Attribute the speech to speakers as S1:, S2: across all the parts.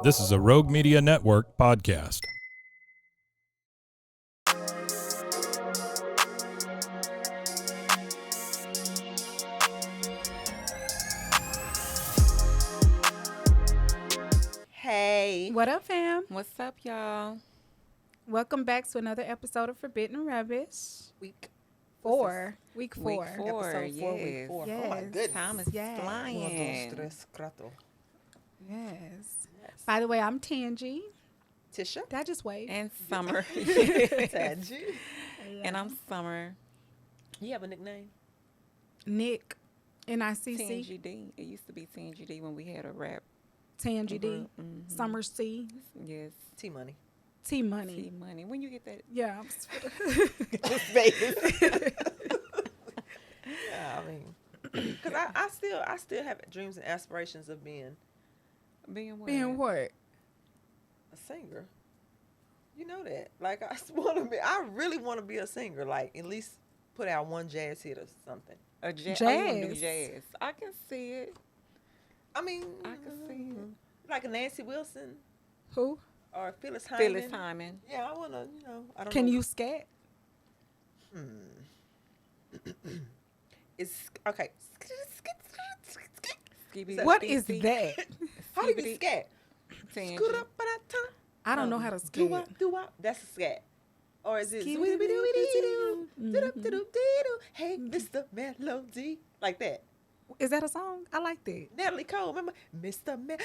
S1: This is a Rogue Media Network podcast.
S2: Hey.
S3: What up, fam?
S2: What's up, y'all?
S3: Welcome back to another episode of Forbidden Rubbish.
S2: Week
S3: Week four.
S2: Episode 4,
S4: Week
S2: yes.
S4: 4.
S3: Yes.
S4: Oh my goodness.
S2: Time is
S3: Yes.
S2: flying.
S4: 1, 2, 3, 4.
S3: Yes. By the way, I'm Tangy.
S4: Tisha.
S3: Did I just wave?
S2: And Summer.
S4: Tangy.
S2: And I'm Summer.
S4: You have a nickname?
S3: Nick. N-I-C-C.
S2: TNGD. It used to be TNGD when we had a rap.
S3: Tangy D.
S2: Mhm.
S3: Summer C.
S2: Yes.
S4: T-Money.
S3: T Money.
S2: T-Money. When you get that?
S3: Yeah.
S4: Vegas. Yeah, I mean, because I still have dreams and aspirations of being
S2: Being what?
S3: Being what?
S4: a singer. You know that. Like, I really want to be a singer. Like, at least put out one jazz hit or something.
S2: A jazz.
S3: Jazz.
S2: Oh, you wanna do jazz. I can see it.
S4: I mean,
S2: I can see it.
S4: like a Nancy Wilson
S3: Who?
S4: or Phyllis Hyman.
S2: Phyllis Hyman.
S4: Yeah, I want to, I don't know.
S3: Can you scat?
S4: It's okay.
S2: Skibidi-
S3: What is
S2: skibidi-
S3: that?
S4: How do you
S2: skibidi-
S4: scat?
S2: Tangy.
S4: Scoot up, ba-da-ta.
S3: I don't know how to
S4: Do
S3: scat.
S4: wop, do wop. That's a scat. Or is it
S3: Skibidi-doo-doo-doo.
S4: doo-doo-doo-doo-doo. Hey, Mr. Melody. Like that.
S3: Is that a song? I like that.
S4: Natalie Cole, remember? Mr.
S2: Let me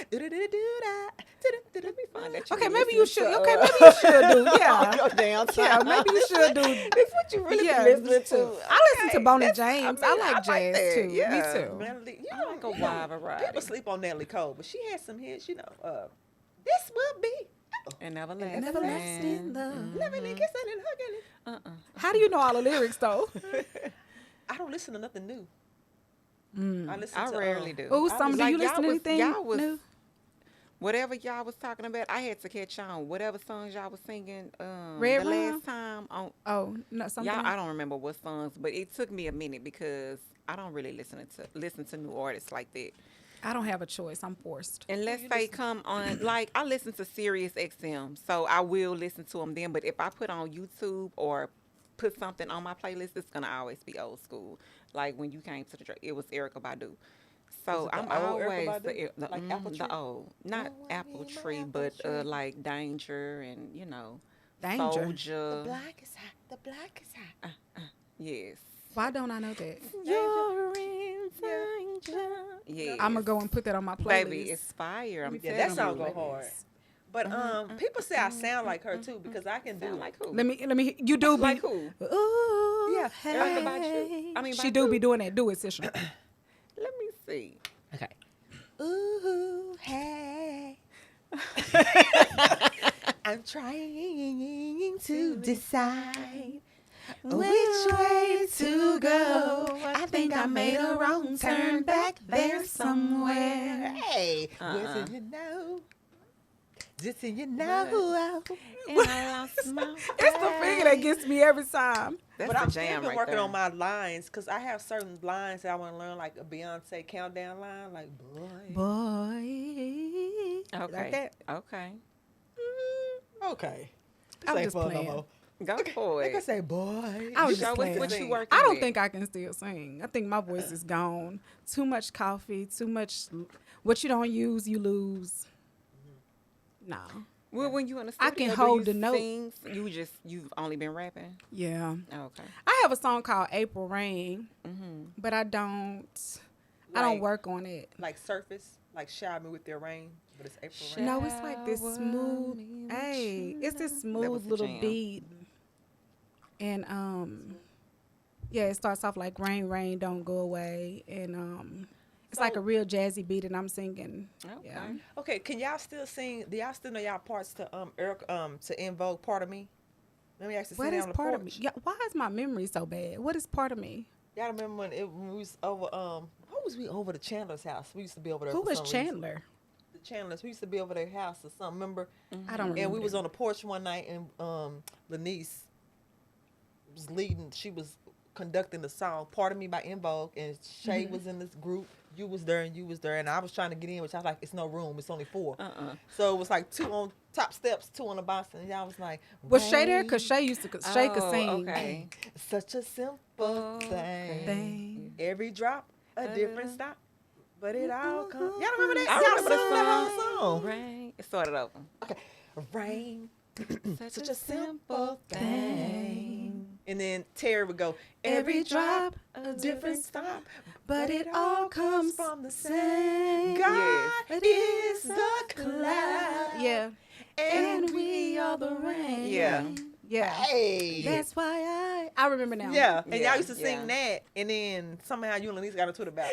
S2: find that.
S3: Okay,
S2: been
S3: maybe you
S2: listening
S3: should.
S2: to,
S3: Okay, maybe you should do. Yeah.
S4: Your damn
S3: Yeah,
S4: time.
S3: maybe you should do.
S4: That's what you really
S3: Yeah,
S4: been listening to.
S3: I listen to Bonnie James. I like jazz
S4: that.
S3: too.
S4: Yeah.
S3: Me too.
S4: Natalie,
S2: I like a wide variety.
S4: People sleep on Natalie Cole, but she had some hits, This will be
S2: And everlasting.
S3: Everlasting love.
S4: loving and kissing and hugging.
S3: How do you know all the lyrics though?
S4: I don't listen to nothing new. I listen
S2: I
S4: to
S2: rarely do.
S3: Oh,
S4: I
S3: Summer,
S4: was
S3: do
S2: like,
S3: you listen to
S2: y'all was-
S3: anything
S2: y'all was-
S3: new?
S2: Whatever y'all was talking about, I had to catch on. Whatever songs y'all was singing
S3: Red
S2: the
S3: Rum?
S2: last time on
S3: Oh, no, something.
S2: y'all, I don't remember what songs, but it took me a minute because I don't really listen to new artists like that.
S3: I don't have a choice. I'm forced.
S2: Unless they come on, like I listen to Sirius XM, so I will listen to them then. But if I put on YouTube or put something on my playlist, it's gonna always be old school. Like when you came to the it was Erykah Badu. So
S4: Was it the
S2: I'm
S4: old Erykah
S2: always
S4: Badu? Like Apple Tree?
S2: the old, not
S4: Oh, I
S2: Apple
S4: need my
S2: Tree,
S4: apple
S2: but
S4: tree.
S2: like Danger and
S3: Danger.
S4: The
S2: Soldier.
S4: black is hot. The black is hot.
S2: Yes.
S3: Why don't I know that?
S2: You're in danger. Yeah.
S3: I'm gonna go and put that on my playlist.
S2: Baby, it's fire. I'm
S4: Yeah,
S2: telling
S4: that
S2: you.
S4: song go hard. But people say I sound like her too because I can do
S2: Sound like who?
S3: Let me. You do be.
S2: Like who?
S3: Ooh,
S4: Yeah,
S3: hey.
S2: Like Pajj? I mean,
S3: she
S2: Pajj?
S3: do be doing that. Do it, sister.
S2: Let me see.
S4: Okay. Ooh, hey. I'm trying to decide which way to go. I think I made a wrong turn back there somewhere. Hey, listen, you know. Just so you know.
S2: And I lost my
S3: It's the finger that gets me every time.
S2: That's
S4: But
S2: the
S4: I'm still
S2: jam
S4: been
S2: right
S4: working
S2: there.
S4: on my lines because I have certain lines that I want to learn, like a Beyonce countdown line, like boy.
S3: Boy.
S2: Okay.
S3: Like that.
S2: Okay.
S4: Okay.
S3: I'm
S4: This ain't
S3: just
S4: fun
S3: playing.
S4: No more.
S2: Go for
S4: Like I
S2: it.
S4: say, boy.
S3: I was
S2: Show
S3: just
S2: us
S3: playing.
S2: what you
S4: Sing.
S2: working
S3: I don't
S2: with.
S3: think I can still sing. I think my voice is gone. Too much coffee, too much. What you don't use, you lose. No.
S2: Well, when you in the
S3: I
S2: studio,
S3: can
S2: do
S3: hold
S2: you
S3: the note.
S2: sing? You've only been rapping.
S3: Yeah.
S2: Oh, okay.
S3: I have a song called April Rain, but I don't
S4: Like-
S3: work on it.
S4: Like surface, like shower me with their rain, but it's April rain.
S3: No, it's like this
S2: Shower
S3: smooth.
S2: me with
S3: Hey,
S2: your
S3: it's this
S2: was
S3: smooth
S2: the
S3: little
S2: jam.
S3: beat, and yeah, it starts off like rain, rain, don't go away, and it's like a real jazzy beat, and I'm singing.
S2: Okay.
S3: Yeah.
S4: Okay, can y'all still sing? Do y'all still know y'all parts to to invoke part of me? Let me actually
S3: What
S4: sit down
S3: is
S4: on the
S3: part
S4: porch.
S3: of me? Yeah, why is my memory so bad? What is part of me?
S4: Y'all remember when we was over who was we over the Chandler's house? We used to be over there.
S3: Who
S4: for
S3: was
S4: some reason.
S3: Chandler?
S4: The Chandlers. We used to be over their house or something. Remember?
S3: I don't remember.
S4: And we was
S3: that.
S4: on the porch one night, and Lanice was leading. She was
S5: conducting the song "Pardon Me" by In Vogue, and Shay was in this group. You was there and you was there, and I was trying to get in, which I was like, it's no room, it's only 4. So it was like 2 on top steps, 2 on the bottom, and y'all was like,
S3: Was Shay there? Because Shay Shay could sing.
S2: Okay.
S5: such a simple thing. Every drop, a different stop, but it all comes. Y'all remember that?
S2: I
S5: Y'all
S2: remember the
S5: sung that
S2: song.
S5: whole song.
S2: Rain. It started over.
S5: Okay, rain, such a simple thing. And then Terry would go, every drop, a different stop, but it all comes from the same. God is the cloud.
S3: Yeah.
S5: And we are the rain.
S2: Yeah.
S3: Yeah.
S5: Hey.
S3: That's why I remember now.
S5: Yeah. And
S2: Yeah,
S5: y'all used to sing
S2: yeah.
S5: that, and then somehow you and Lenise got into it about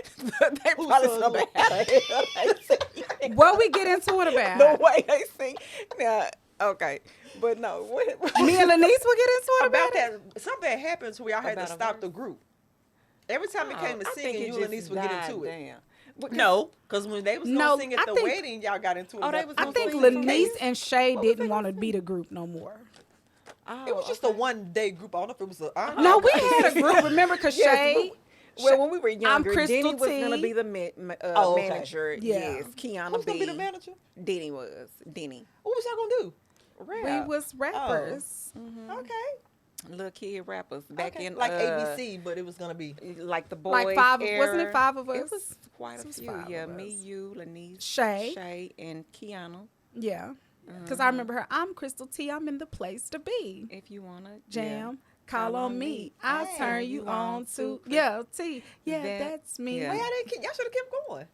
S2: They probably so bad.
S3: What we get into it about?
S2: The way they sing. Now, okay. But no. What,
S3: Me and Lenise will get into it
S5: about
S3: about it.
S5: that. Something happened to where y'all had to
S2: About a
S5: stop
S2: verse?
S5: the group. Every time it came to
S2: I think
S5: singing,
S2: it
S5: you and
S2: just
S5: Lenise would get
S2: died
S5: into it.
S2: down. Because-
S5: No, because when they was
S3: No,
S5: gonna sing
S3: I
S5: at the
S3: think-
S5: wedding, y'all got into it.
S2: Oh, they
S5: about
S2: was
S5: the
S3: I
S2: gonna
S3: think
S2: sing
S5: singing.
S2: for
S3: Lenise
S2: me.
S3: and Shay
S2: What was
S3: didn't
S2: they
S3: want to
S2: gonna
S3: be the group no more.
S2: Oh,
S5: It was just a one-day group. I don't know if it was a. I don't
S3: No,
S5: know.
S3: we had a group. Remember, because
S2: Yes,
S3: Shay.
S2: Well, when we were younger,
S3: Crystal
S2: Denny was going to
S3: T.
S2: be the
S5: okay.
S2: manager.
S3: Yeah.
S2: Yes, Kiana
S5: Who's gonna be the
S2: B.
S5: manager?
S2: Denny was. Denny.
S5: What was y'all gonna do? Rap.
S3: We was rappers.
S5: Okay.
S2: Little kid rappers back
S5: Okay.
S2: in
S5: Like ABC, but it was gonna be.
S2: like the boys
S3: Like 5
S2: era.
S3: wasn't it 5 of us?
S2: It was quite
S3: It
S2: a
S3: was
S2: few.
S3: 5
S2: Yeah,
S3: of
S2: me,
S3: us.
S2: you, Lenise,
S3: Shay.
S2: and Kiana.
S3: Yeah. Because I remember her. I'm Crystal T. I'm in the place to be.
S2: If you wanna
S3: Jam. Call on me. I'll
S5: Hey,
S3: turn you on to. Yeah, T. Yeah, that's me.
S2: yeah.
S5: Well, y'all didn't. Y'all should have kept going.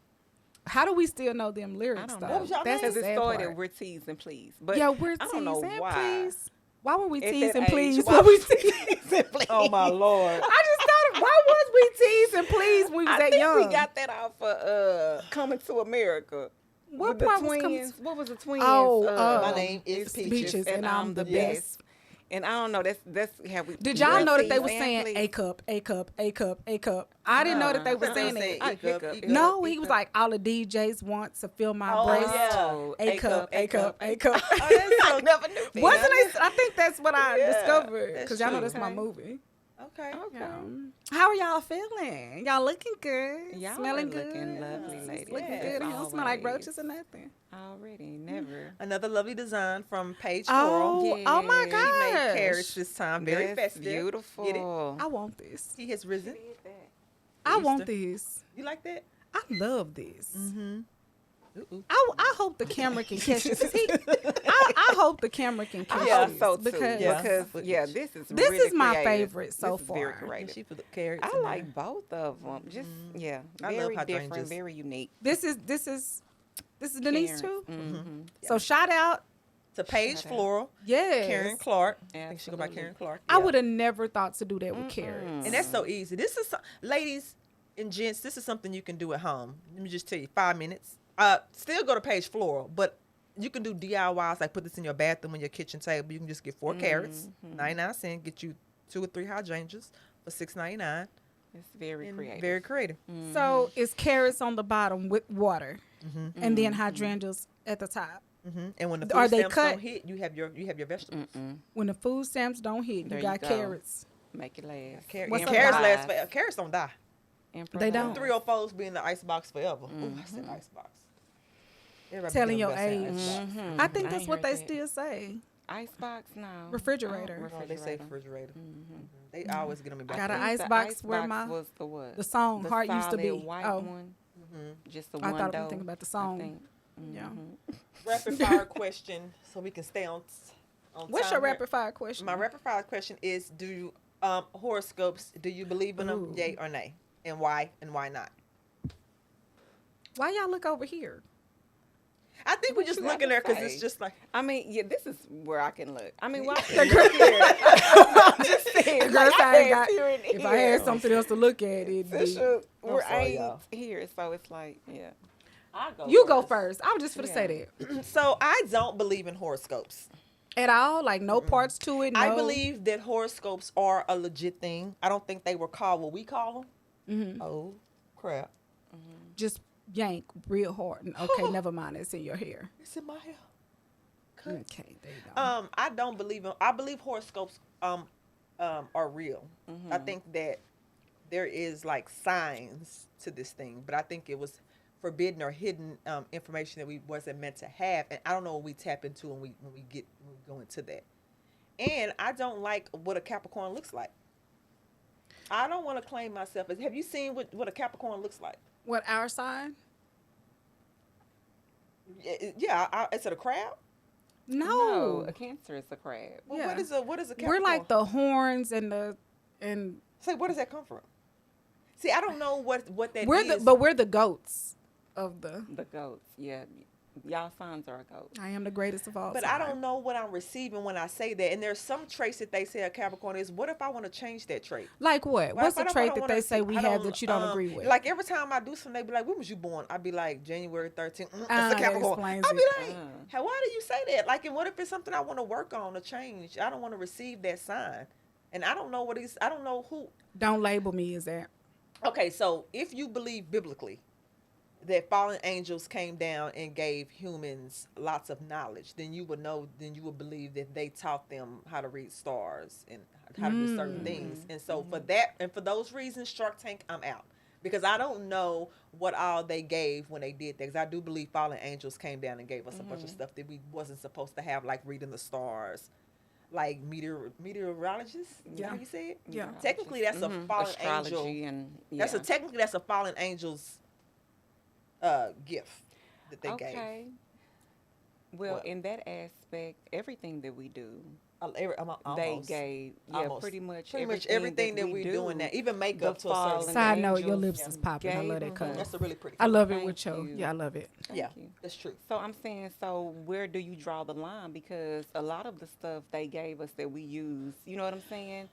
S3: How do we still know them lyrics,
S2: I don't
S3: though?
S2: know.
S5: What was y'all
S3: That's
S5: name?
S3: the
S2: Because it
S3: sad
S2: started,
S3: part.
S2: we're teasing, please. But
S3: Yeah, we're
S2: I don't know
S3: teasing,
S2: why.
S3: please. Why were we
S2: At that
S3: teasing,
S2: age,
S3: please?
S2: why
S3: Why we
S2: was
S3: teasing, please?
S5: Oh my lord.
S3: I just thought, why was we teasing, please, when we was
S2: I
S3: that
S2: think
S3: young?
S2: we got that off of Coming to America.
S3: What
S2: With the
S3: part was Coming
S2: twins?
S3: to-
S2: What was the twins?
S3: Oh,
S5: My name is
S2: it's
S5: Peaches.
S3: and I'm the best.
S2: And I don't know. That's how we.
S3: Did y'all know that they
S2: were
S3: were saying A cup, A cup, A cup, A cup? I didn't know that they were
S5: I
S3: saying
S5: thought they
S3: it.
S5: said E-cup, E-cup.
S3: No, he was like, all the DJs want to fill my
S5: Oh,
S3: breast.
S5: yeah.
S3: A cup, A cup, A cup.
S5: Oh, that's so,
S2: I never knew that.
S3: Wasn't it? I think that's what I
S5: Yeah,
S3: discovered.
S5: that's
S3: Because y'all know
S5: true.
S3: that's my movie.
S5: okay.
S3: Yeah. How are y'all feeling? Y'all looking good?
S2: Y'all
S3: Smelling
S2: are
S3: good?
S2: looking lovely,
S3: Yes,
S2: ladies.
S3: looking
S5: Yes,
S3: good. You don't smell like
S2: always.
S3: roaches or nothing.
S2: Already, never.
S5: Another lovely design from Pajj
S3: Oh,
S5: Floral.
S3: oh my
S2: Yes.
S3: gosh.
S5: He made carrots this time. Very
S2: That's
S5: festive.
S2: beautiful.
S5: Get it?
S3: I want this.
S5: He has risen.
S3: I
S5: Easter.
S3: want this.
S5: You like that?
S3: I love this.
S5: Mm-hmm.
S3: I hope the camera can catch this. I hope the camera can catch
S2: Yeah,
S3: this
S2: so too.
S3: because
S5: Yeah.
S2: Because this is
S3: this
S2: really
S3: is my
S2: creative.
S3: favorite so
S2: This is very
S3: far.
S2: creative.
S5: She put the carrots.
S2: I
S5: in there.
S2: like both of them. Just
S5: I love
S2: very different,
S5: hydrangeas.
S2: very unique.
S3: This is Denise too.
S2: Mm-hmm.
S3: So shout out,
S5: to Pajj
S2: Shout out.
S5: Floral.
S3: yes.
S5: Karen Clark. I think she go by
S2: Absolutely.
S5: Karen Clark.
S3: I
S5: Yeah.
S3: would have never thought to do that with carrots.
S5: And that's so easy. This is ladies and gents. This is something you can do at home. Let me just tell you, 5 minutes. Still go to Pajj Floral, but you can do DIYs like put this in your bathroom on your kitchen table. You can just get 4 carrots, 99¢. Get you 2 or 3 hydrangeas for $6.99.
S2: It's very creative.
S5: Very creative.
S3: So it's carrots on the bottom with water, and then hydrangeas at the top.
S5: And when the
S3: Are
S5: food
S3: they
S5: stamps
S3: cut?
S5: don't hit, you have your vegetables.
S3: When the food stamps don't hit,
S2: There
S3: you
S2: you
S3: got
S2: go.
S3: carrots.
S2: Make it last.
S3: What's
S5: And
S3: up,
S5: carrots
S2: Improvise.
S5: last forever. Carrots don't die.
S3: They don't.
S2: Improvise.
S5: 304s be in the icebox forever. Ooh, I said icebox. Everybody
S3: Telling
S5: be
S3: your
S5: saying
S3: age.
S5: icebox.
S3: I think
S2: I
S3: that's
S2: ain't
S3: what
S2: heard
S3: they
S2: that.
S3: still say.
S2: Icebox now.
S3: Refrigerator.
S5: Oh, they say refrigerator. They always get them in back.
S3: Got
S2: I
S3: an
S2: think the
S3: icebox where my
S2: was the what?
S3: the song
S2: The
S3: Heart used to
S2: solid
S3: be.
S2: white
S3: Oh,
S2: one. Just the
S3: I
S2: one
S3: thought I
S2: dough,
S3: was thinking about the
S2: I
S3: song.
S2: think.
S3: Yeah.
S5: Rapid fire question, so we can stay on.
S3: What's
S5: time
S3: your
S5: here.
S3: rapid fire question?
S5: My rapid fire question is: do you horoscopes? Do you believe in them?
S3: Ooh.
S5: Yay or nay? And why? And why not?
S3: Why y'all look over here?
S5: I think we just
S2: you
S5: looking
S2: gotta
S5: there because
S2: say?
S5: it's just like
S2: I mean, yeah, this is where I can look. I mean, why?
S3: The girl-
S2: I'm just saying.
S3: The girl
S2: like,
S3: said I ain't got-
S2: here and
S3: If I had something else to look at, it'd be.
S2: Fisher, we're
S5: sorry,
S2: ain't
S5: y'all.
S2: here, so it's like, yeah. I go.
S3: You go first. I was just gonna
S2: Yeah.
S3: say that.
S5: So I don't believe in horoscopes.
S3: At all, like no parts to it. No.
S5: I believe that horoscopes are a legit thing. I don't think they were called what we call them.
S3: Mm-hmm.
S5: Oh crap!
S3: Just yank real hard. And okay, never mind. It's in your hair.
S5: It's in my hair.
S3: Okay, there you go.
S5: I don't believe in. I believe horoscopes are real. I think that there is like signs to this thing, but I think it was forbidden or hidden information that we wasn't meant to have, and I don't know what we tap into when we go into that. And I don't like what a Capricorn looks like. I don't want to claim myself as. Have you seen what a Capricorn looks like?
S3: What, our sign?
S5: Yeah, is it a crab?
S3: No.
S2: a Cancer is a crab.
S5: Well,
S3: Yeah.
S5: what is a Capricorn?
S3: We're like the horns and
S5: Say, where does that come from? See, I don't know what that
S3: we're
S5: is.
S3: we're the goats of the.
S2: The goats, yeah. Y'all signs are a goat.
S3: I am the greatest of all.
S5: But
S3: time.
S5: I don't know what I'm receiving when I say that. And there's some traits that they say a Capricorn is. What if I want to change that trait?
S3: Like what?
S5: Well,
S3: What's
S5: if I
S3: the
S5: don't- I
S3: trait
S5: don't
S3: that
S5: wanna
S3: they say
S5: see-
S3: we
S5: I
S3: have
S5: don't,
S3: that you don't agree with?
S5: Like every time I do something, they be like, "When was you born?" I'd be like, "January 13th." That's
S3: Ah,
S5: a
S3: that
S5: Capricorn.
S3: explains
S5: I'd be
S3: it.
S5: like, "How? Why do you say that?" Like, and what if it's something I want to work on or change? I don't want to receive that sign, and I don't know what he's. I don't know who.
S3: Don't label me as that.
S5: Okay, so if you believe biblically that fallen angels came down and gave humans lots of knowledge, then you would know, then you would believe that they taught them how to read stars and how to do certain things. And so for that, and for those reasons, Shark Tank, I'm out. Because I don't know what all they gave when they did that. Because I do believe fallen angels came down and gave us a bunch of stuff that we wasn't supposed to have, like reading the stars. Like meteorologists, is that how you say it?
S3: Yeah.
S5: Technically, that's a fallen
S2: Astrology
S5: angel.
S2: and
S5: That's technically that's a fallen angel's gift that they gave.
S2: Okay. Well,
S5: What?
S2: in that aspect, everything that we do, they
S5: Almost.
S2: gave,
S5: Almost.
S2: pretty much
S5: everything that we
S2: do
S5: doing now, even makeup to a
S2: fallen
S5: certain
S3: Side note, your
S2: angels
S3: lips is popping. I love that
S2: gave
S3: color.
S2: us.
S5: That's a really pretty
S3: I
S5: color.
S3: love it
S2: Thank
S3: with your.
S2: you.
S3: Yeah, I love it.
S5: Yeah,
S2: you.
S5: that's true.
S2: So I'm saying, so where do you draw the line? Because a lot of the stuff they gave us that we use, you know what I'm saying?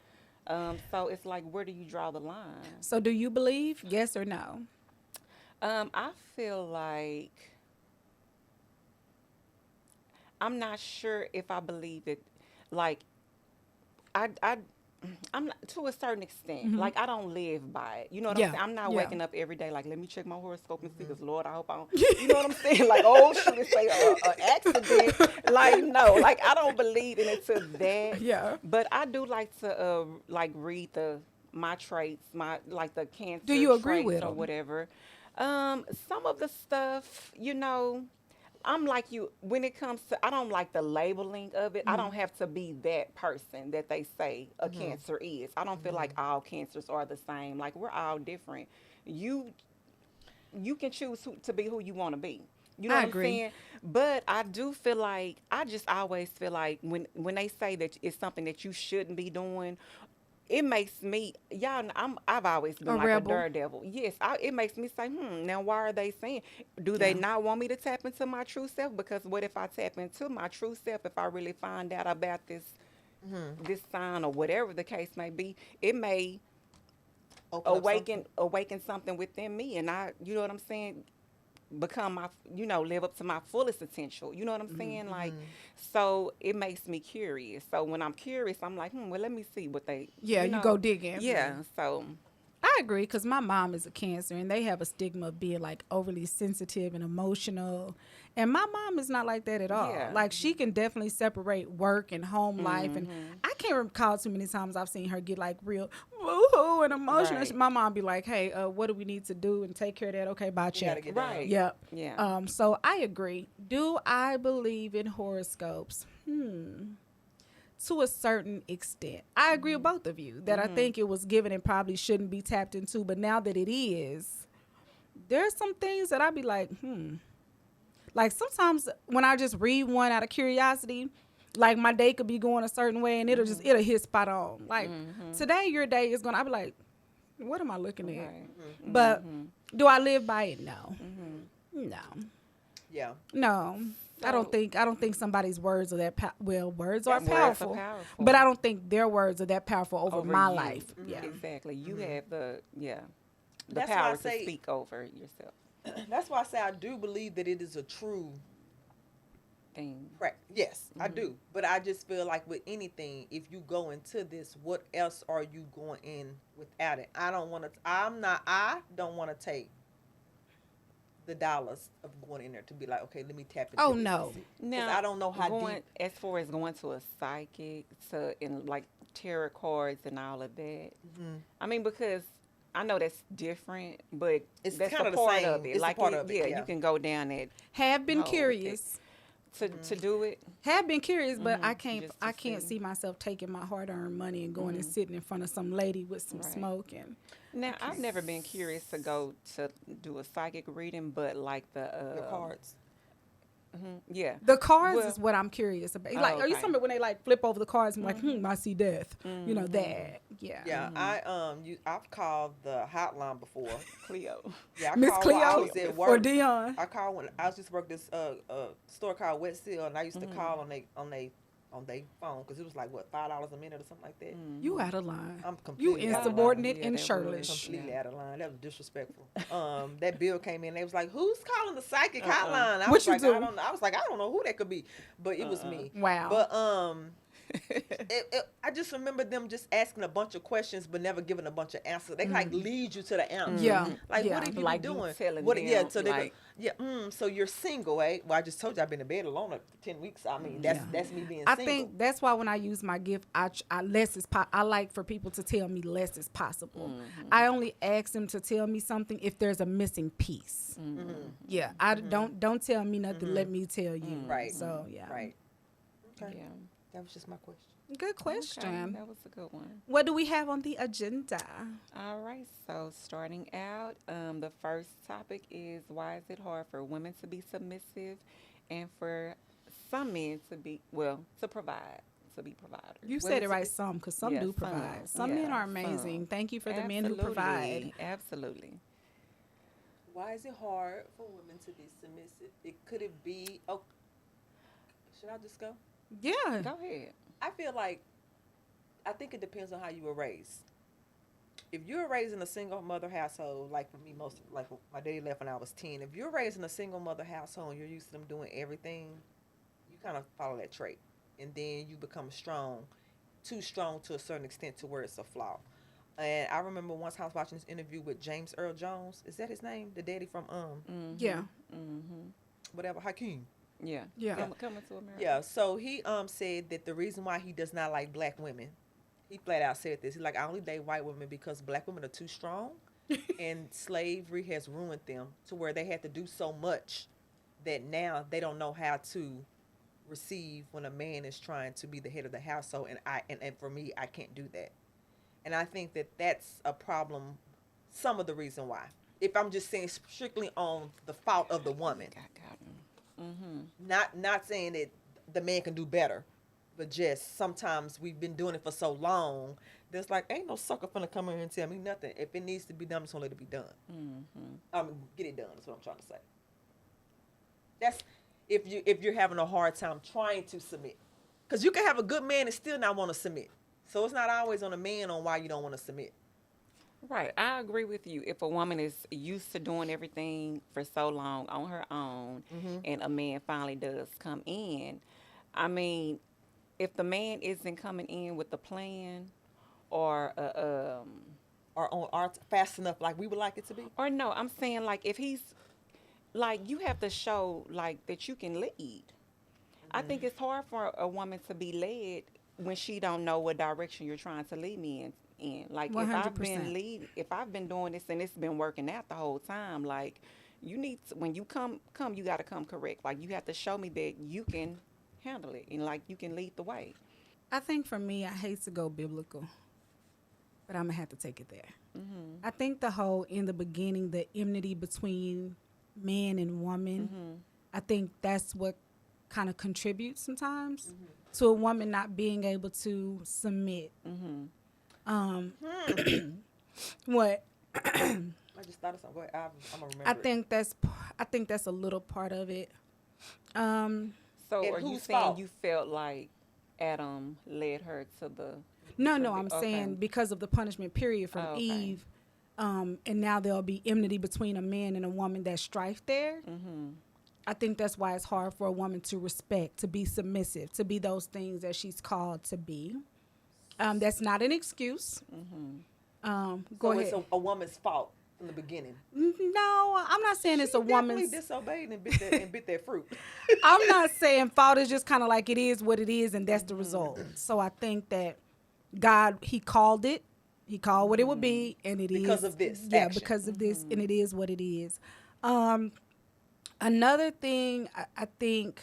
S2: So it's like, where do you draw the line?
S3: So, do you believe? Yes or no?
S2: I feel like I'm not sure if I believe it. Like, I'm not, to a certain extent. Like, I don't live by it. You know what
S3: Yeah,
S2: I'm saying? I'm not
S3: yeah.
S2: waking up every day like, let me check my horoscope and see. Because Lord, I hope I don't. You know what I'm saying? Like, oh shoot, it's an accident. Like, no, like I don't believe in it to that.
S3: Yeah.
S2: But I do like to like read my traits, like the Cancer.
S3: Do you agree
S2: traits
S3: with
S2: or
S3: them?
S2: whatever? Some of the stuff, you know, I'm like you when it comes to, I don't like the labeling of it. I don't have to be that person that they say a Cancer is. I don't feel like all Cancers are the same. Like, we're all different. You can choose to be who you want to be. You know
S3: I
S2: what
S3: agree.
S2: I'm saying? But I do feel like, I just always feel like when they say that it's something that you shouldn't be doing, it makes me, I've always been
S3: A
S2: like
S3: rebel.
S2: a daredevil. Yes, it makes me say, now why are they saying? Do they not want me to tap into my true self? Because what if I tap into my true self, if I really find out about this sign or whatever the case may be, it may
S5: Open up something.
S2: awaken something within me, and I, you know what I'm saying, become my, live up to my fullest potential. You know what I'm saying? Like, so it makes me curious. So when I'm curious, I'm like, well, let me see what they.
S3: Yeah, you
S2: know.
S3: go digging.
S2: Yeah. So
S3: I agree because my mom is a Cancer and they have a stigma of being like overly sensitive and emotional. And my mom is not like that at all.
S2: Yeah.
S3: Like, she can definitely separate work and home life. And I can't recall too many times I've seen her get like real woo-hoo and emotional.
S2: Right.
S3: My mom be like, hey, what do we need to do and take care of that? Okay, bye,
S5: You gotta
S3: check.
S5: get down.
S2: right.
S3: Yep.
S2: Yeah.
S3: So I agree. Do I believe in horoscopes? To a certain extent. I agree with both of you that I think it was given and probably shouldn't be tapped into, but now that it is, there's some things that I'd be like, Like, sometimes when I just read one out of curiosity, like my day could be going a certain way and it'll hit spot on. Like, today your day is I'll be like, what am I looking at?
S2: Right.
S3: But do I live by it? No. No.
S5: Yeah.
S3: No. I don't think somebody's words are that words are
S2: Words are
S3: powerful,
S2: powerful.
S3: but I don't think their words are that powerful over my
S2: you.
S3: life. Yeah.
S2: Exactly. You have the
S5: That's why I
S2: power to
S5: say-
S2: speak over yourself.
S5: That's why I say I do believe that it is a true
S2: Thing.
S5: Yes, I do. But I just feel like with anything, if you go into this, what else are you going in without it? I don't want to take the dollars of going in there to be like, okay, let me tap into
S3: Oh,
S5: this.
S3: no.
S5: 'Cause I don't know how
S2: going,
S5: deep.
S2: as far as going to a psychic tarot cards and all of that. I mean, because I know that's different, but
S5: It's
S2: that's
S5: kinda
S2: a
S5: the
S2: part
S5: same.
S2: of it.
S5: It's a
S2: Like
S5: part of it,
S2: yeah,
S5: yeah.
S2: you can go down that
S3: Have been
S2: hole with it.
S3: curious.
S2: To do it.
S3: Have been curious, but I
S2: Just to
S3: I can't
S2: see.
S3: see myself taking my hard-earned money and going and sitting in front of some lady with some
S2: Right.
S3: smoke and
S2: Now, I've never been curious to go to do a psychic reading, but like the
S5: Your cards.
S2: yeah.
S3: the cards
S2: Well-
S3: is what I'm curious about.
S2: Oh,
S3: Like, are you
S2: okay.
S3: talking about when they like flip over the cards and like, I see death. You know that. Yeah.
S5: Yeah, I've called the hotline before.
S2: Cleo.
S5: Yeah, I
S3: Miss
S5: called while I
S3: Cleo
S5: was at
S3: or
S5: work.
S3: Dion.
S5: I called when I used to work this store called Wet Seal, and I used to call on they phone because it was like what $5 a minute or something like that.
S3: You out of line.
S5: I'm
S3: You
S5: completely out of line.
S3: insubordinate
S2: Yeah,
S3: and
S2: that
S3: shirtless.
S2: was-
S5: Completely out of line. That was disrespectful. That bill came in. They was like, "Who's calling the psychic hotline?" I
S3: What
S5: was
S3: you
S5: like,
S3: do?
S5: I don't know. I was like, I don't know who that could be, but it was me.
S3: Wow.
S5: But I just remember them just asking a bunch of questions, but never giving a bunch of answers. They like lead you to the answer.
S3: Yeah.
S5: Like
S3: Yeah.
S5: what have you
S2: Like
S5: been
S2: you
S5: doing?
S2: telling
S5: What? Yeah.
S2: them,
S5: So they
S2: like-
S5: go, yeah. So you're single, eh? Well, I just told you I've been in bed alone for 10 weeks. I mean, that's me being
S3: I
S5: single.
S3: think that's why when I use my gift, I less is I like for people to tell me less is possible. I only ask them to tell me something if there's a missing piece. Yeah, I don't tell me nothing. Let me tell you.
S5: Right.
S3: So yeah.
S5: Right. Okay.
S2: Yeah.
S5: That was just my question.
S3: Good question.
S2: Okay, that was a good one.
S3: What do we have on the agenda?
S2: All right, so starting out, the first topic is why is it hard for women to be submissive and for some men to be, to provide, to be providers?
S3: You
S2: Women
S3: said it
S2: to
S3: right,
S2: be-
S3: some, because some
S2: Yeah,
S3: do
S2: some.
S3: provide. Some men
S2: Yeah,
S3: are amazing.
S2: some.
S3: Thank you for the men who
S2: Absolutely,
S3: provide.
S2: Absolutely.
S5: Why is it hard for women to be submissive? Could it be? Oh, should I just go?
S3: Yeah.
S2: Go ahead.
S5: I think it depends on how you were raised. If you were raised in a single mother household, like for me, like my daddy left when I was 10. If you're raised in a single mother household and you're used to them doing everything, you kind of follow that trait, and then you become too strong to a certain extent to where it's a flaw. And I remember once I was watching this interview with James Earl Jones. Is that his name? The daddy from
S3: Yeah.
S5: whatever, Hakeem.
S2: Yeah.
S3: Yeah.
S2: Coming to America.
S5: Yeah, so he said that the reason why he does not like black women, he flat out said this. He's like, I only date white women because black women are too strong, and slavery has ruined them to where they had to do so much that now they don't know how to receive when a man is trying to be the head of the household, and for me, I can't do that. And I think that that's a problem. Some of the reason why, if I'm just saying strictly on the fault of the woman. Not saying that the man can do better, but just sometimes we've been doing it for so long. There's like ain't no sucker finna come in here and tell me nothing. If it needs to be done, I'm just gonna let it be done. Get it done. That's what I'm trying to say. That's if you're having a hard time trying to submit, because you can have a good man and still not want to submit. So it's not always on a man on why you don't want to submit.
S2: Right. I agree with you. If a woman is used to doing everything for so long on her own and a man finally does come in, I mean, if the man isn't coming in with a plan or
S5: Or on art fast enough like we would like it to be.
S2: or no, I'm saying like if he's like you have to show like that you can lead. I think it's hard for a woman to be led when she don't know what direction you're trying to lead me in. Like
S3: 100%.
S2: if I've been doing this and it's been working out the whole time, like you need to, when you come, you got to come correct. Like you have to show me that you can handle it and like you can lead the way.
S3: I think for me, I hate to go biblical, but I'm going to have to take it there. I think the whole, in the beginning, the enmity between man and woman, I think that's what kind of contributes sometimes to a woman not being able to submit. What?
S5: I just thought of something. Go ahead. I'm gonna remember.
S3: I think that's a little part of it.
S2: So
S5: And
S2: are you
S5: whose
S2: saying
S5: fault?
S2: you felt like Adam led her to the?
S3: No,
S2: to
S3: I'm
S2: the-
S3: saying because of the punishment period from
S2: Oh, okay.
S3: Eve, and now there'll be enmity between a man and a woman. That's strife there. I think that's why it's hard for a woman to respect, to be submissive, to be those things that she's called to be. That's not an excuse. Go
S5: So
S3: ahead.
S5: it's a woman's fault from the beginning.
S3: No, I'm not saying it's a
S5: Definitely
S3: woman's.
S5: disobeyed and bit that fruit.
S3: I'm not saying fault is just kind of like it is what it is, and that's the result. So I think that God, he called it. He called what it would be, and it is
S5: Because of this
S3: Yeah,
S5: action.
S3: because of this, and it is what it is. Another thing I think,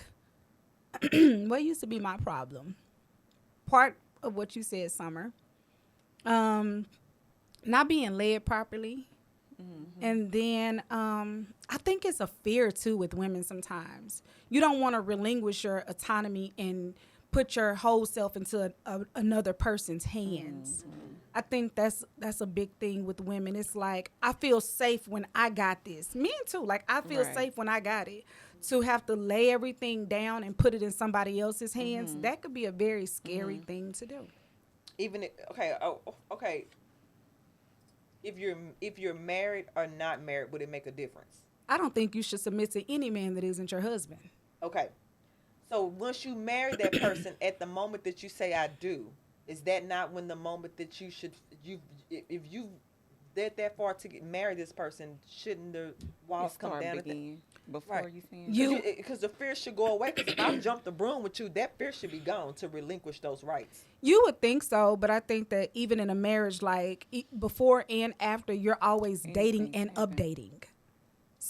S3: what used to be my problem, part of what you said, Summer, not being led properly. And then I think it's a fear too with women sometimes. You don't want to relinquish your autonomy and put your whole self into another person's hands. I think that's a big thing with women. It's like, I feel safe when I got this. Men too. Like, I feel
S2: Right.
S3: safe when I got it. To have to lay everything down and put it in somebody else's hands, that could be a very scary thing to do.
S5: Even if, okay. If you're married or not married, would it make a difference?
S3: I don't think you should submit to any man that isn't your husband.
S5: Okay. So once you marry that person, at the moment that you say I do, is that not when the moment that you should, if you that far to get marry this person, shouldn't the walls
S2: It
S5: come
S2: start
S5: down?
S2: begin before
S5: Right.
S2: you saying
S3: You-
S5: Because the fear should go away. Because if I jump the broom with you, that fear should be gone to relinquish those rights.
S3: You would think so, but I think that even in a marriage, like before and after, you're always dating and
S2: Anything.
S3: updating.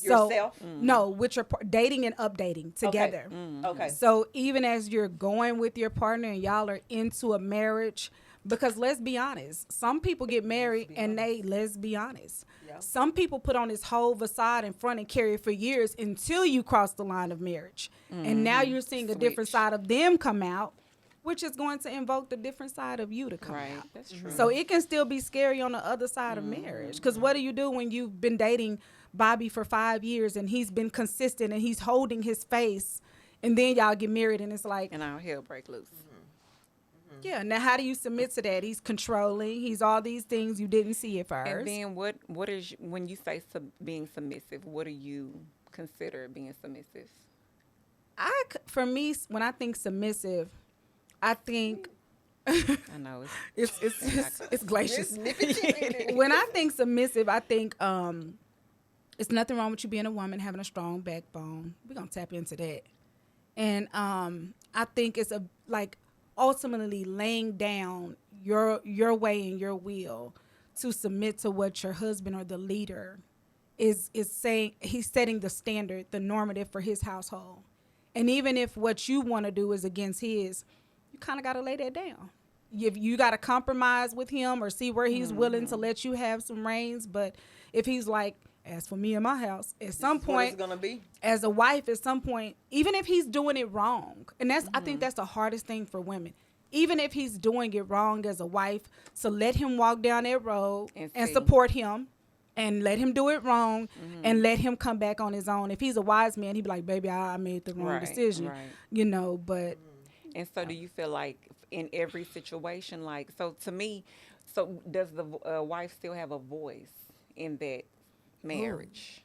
S5: Yourself?
S3: No, with your dating and updating together.
S5: Okay.
S3: So even as you're going with your partner and y'all are into a marriage, because let's be honest, some people get married and let's be honest,
S5: Yeah.
S3: some people put on this whole facade in front and carry it for years until you cross the line of marriage. And now you're seeing a different
S2: Switch.
S3: side of them come out, which is going to invoke the different side of you to come
S2: Right.
S3: out.
S2: That's true.
S3: So it can still be scary on the other side of marriage. Because what do you do when you've been dating Bobby for 5 years and he's been consistent and he's holding his face, and then y'all get married and it's like,
S2: and our hell break loose.
S3: yeah, now how do you submit to that? He's controlling. He's all these things you didn't see at first.
S2: And then what is, when you say being submissive, what do you consider being submissive?
S3: For me, when I think submissive, I think
S2: I know
S3: it's glacious.
S5: It's
S3: When I think submissive, I think it's nothing wrong with you being a woman, having a strong backbone. We're gonna tap into that. And I think it's ultimately laying down your way and your will to submit to what your husband or the leader is saying. He's setting the standard, the normative for his household. And even if what you want to do is against his, you kind of got to lay that down. You got to compromise with him or see where he's willing to let you have some reins. But if he's like, as for me and my house, at some point,
S5: it's gonna be.
S3: as a wife, at some point, even if he's doing it wrong, and I think that's the hardest thing for women. Even if he's doing it wrong as a wife, so let him walk down that road
S2: And
S3: and
S2: see.
S3: support him, and let him do it wrong, and let him come back on his own. If he's a wise man, he'd be like, "Baby, I made the wrong
S2: Right,
S3: decision,"
S2: right.
S3: But
S2: And so do you feel like in every situation, like, so to me, so does the wife still have a voice in that marriage?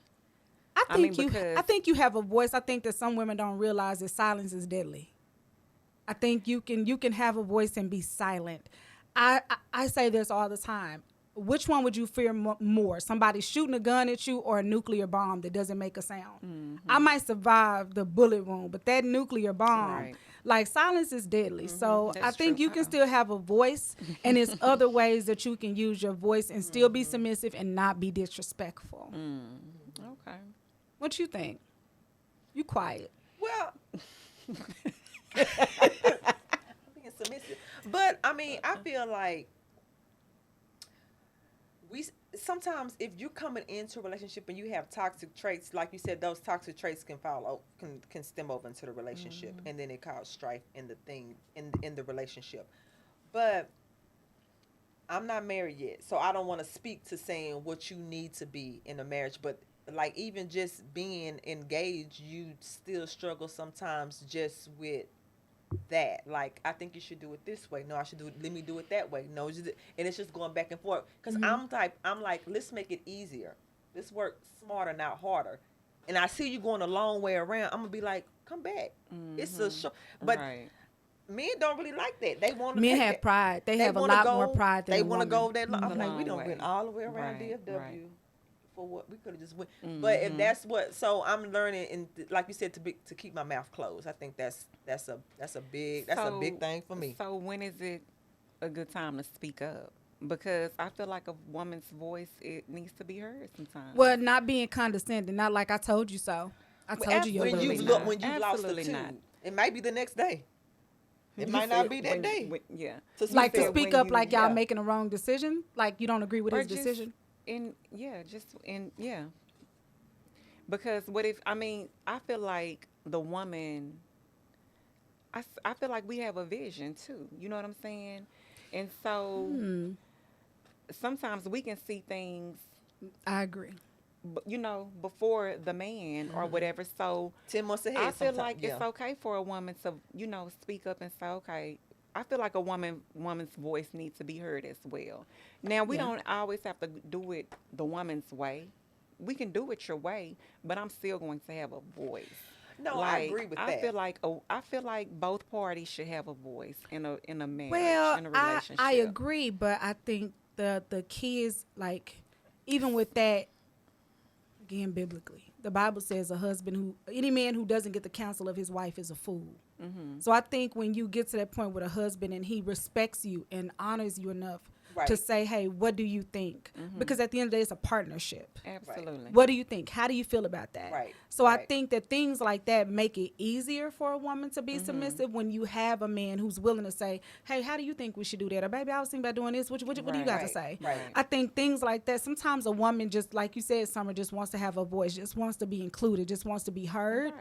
S3: I
S2: mean,
S3: think
S2: because-
S3: I think you have a voice. I think that some women don't realize that silence is deadly. I think you can have a voice and be silent. I say this all the time. Which one would you fear more? Somebody shooting a gun at you or a nuclear bomb that doesn't make a sound? I might survive the bullet wound, but that nuclear bomb,
S2: Right.
S3: like, silence is deadly. So
S2: That's
S3: I think
S2: true.
S3: you can still have a voice, and there's other ways that you can use your voice and still be submissive and not be disrespectful.
S2: Okay.
S3: What you think? You quiet.
S5: Well, I'm being submissive, but I mean, I feel like sometimes if you're coming into a relationship and you have toxic traits, like you said, those toxic traits can can stem over into the relationship, and then it causes strife in the relationship. But I'm not married yet, so I don't want to speak to saying what you need to be in a marriage, but like even just being engaged, you still struggle sometimes just with that. Like, I think you should do it this way. No, I should let me do it that way. No, and it's just going back and forth. Because I'm like, let's make it easier. Let's work smarter, not harder. And I see you going a long way around. I'm gonna be like, come back. It's a show. But
S2: Right.
S5: men don't really like that. They want to
S3: Men have pride. They have a
S5: wanna
S3: lot
S5: go-
S3: more pride than
S5: they
S3: a
S5: want to
S3: woman.
S5: go that long. I'm
S2: The
S5: like, we
S2: long
S5: don't
S2: way.
S5: went all the way around
S2: Right,
S5: DFW.
S2: right.
S5: For what we could have just went, but if that's what, so I'm learning, and like you said, to keep my mouth closed. I think that's a big thing for me.
S2: So when is it a good time to speak up because I feel like a woman's voice it needs to be heard sometimes.
S3: Well, not being condescending, not like I told you so. I told you your
S5: When
S2: absolutely
S5: you've
S3: limits.
S2: not.
S5: when you've lost the
S2: Absolutely
S5: tube,
S2: not.
S5: it might be the next day. It
S2: You
S5: might not
S2: said
S5: be that day.
S2: yeah.
S3: Like to
S2: said
S3: speak
S2: when
S3: up
S2: you-
S3: like y'all
S5: yeah.
S3: making a wrong decision, like you don't agree with
S2: Or
S3: his
S2: just
S3: decision.
S2: Because what if I feel like the woman I feel like we have a vision too. You know what I'm saying? And so sometimes we can see things
S3: I agree.
S2: before the man or whatever. So
S5: 10 months ahead.
S2: I feel
S5: sometime.
S2: like
S5: Yeah.
S2: it's okay for a woman to, speak up and say, okay. I feel like a woman's voice needs to be heard as well. Now we
S3: Yeah.
S2: don't always have to do it the woman's way. We can do it your way, but I'm still going to have a voice.
S5: No, I agree with
S2: I
S5: that.
S2: feel like both parties should have a voice in a marriage,
S3: Well,
S2: in a relationship.
S3: I agree, but I think the key is like, even with that, again, biblically, the Bible says any man who doesn't get the counsel of his wife is a fool.
S2: Mm-hmm.
S3: So I think when you get to that point with a husband and he respects you and honors you enough
S5: Right.
S3: to say, hey, what do you think? Because at the end of the day, it's a partnership.
S2: Absolutely.
S3: What do you think? How do you feel about that?
S5: Right,
S3: So I
S5: right.
S3: think that things like that make it easier for a woman to be submissive when you have a man who's willing to say, hey, how do you think we should do that? Or baby, I was thinking about doing this. What do you got to
S5: Right,
S3: say?
S5: right.
S3: I think things like that, sometimes a woman just, like you said, Summer, just wants to have a voice, just wants to be included, just wants to be heard,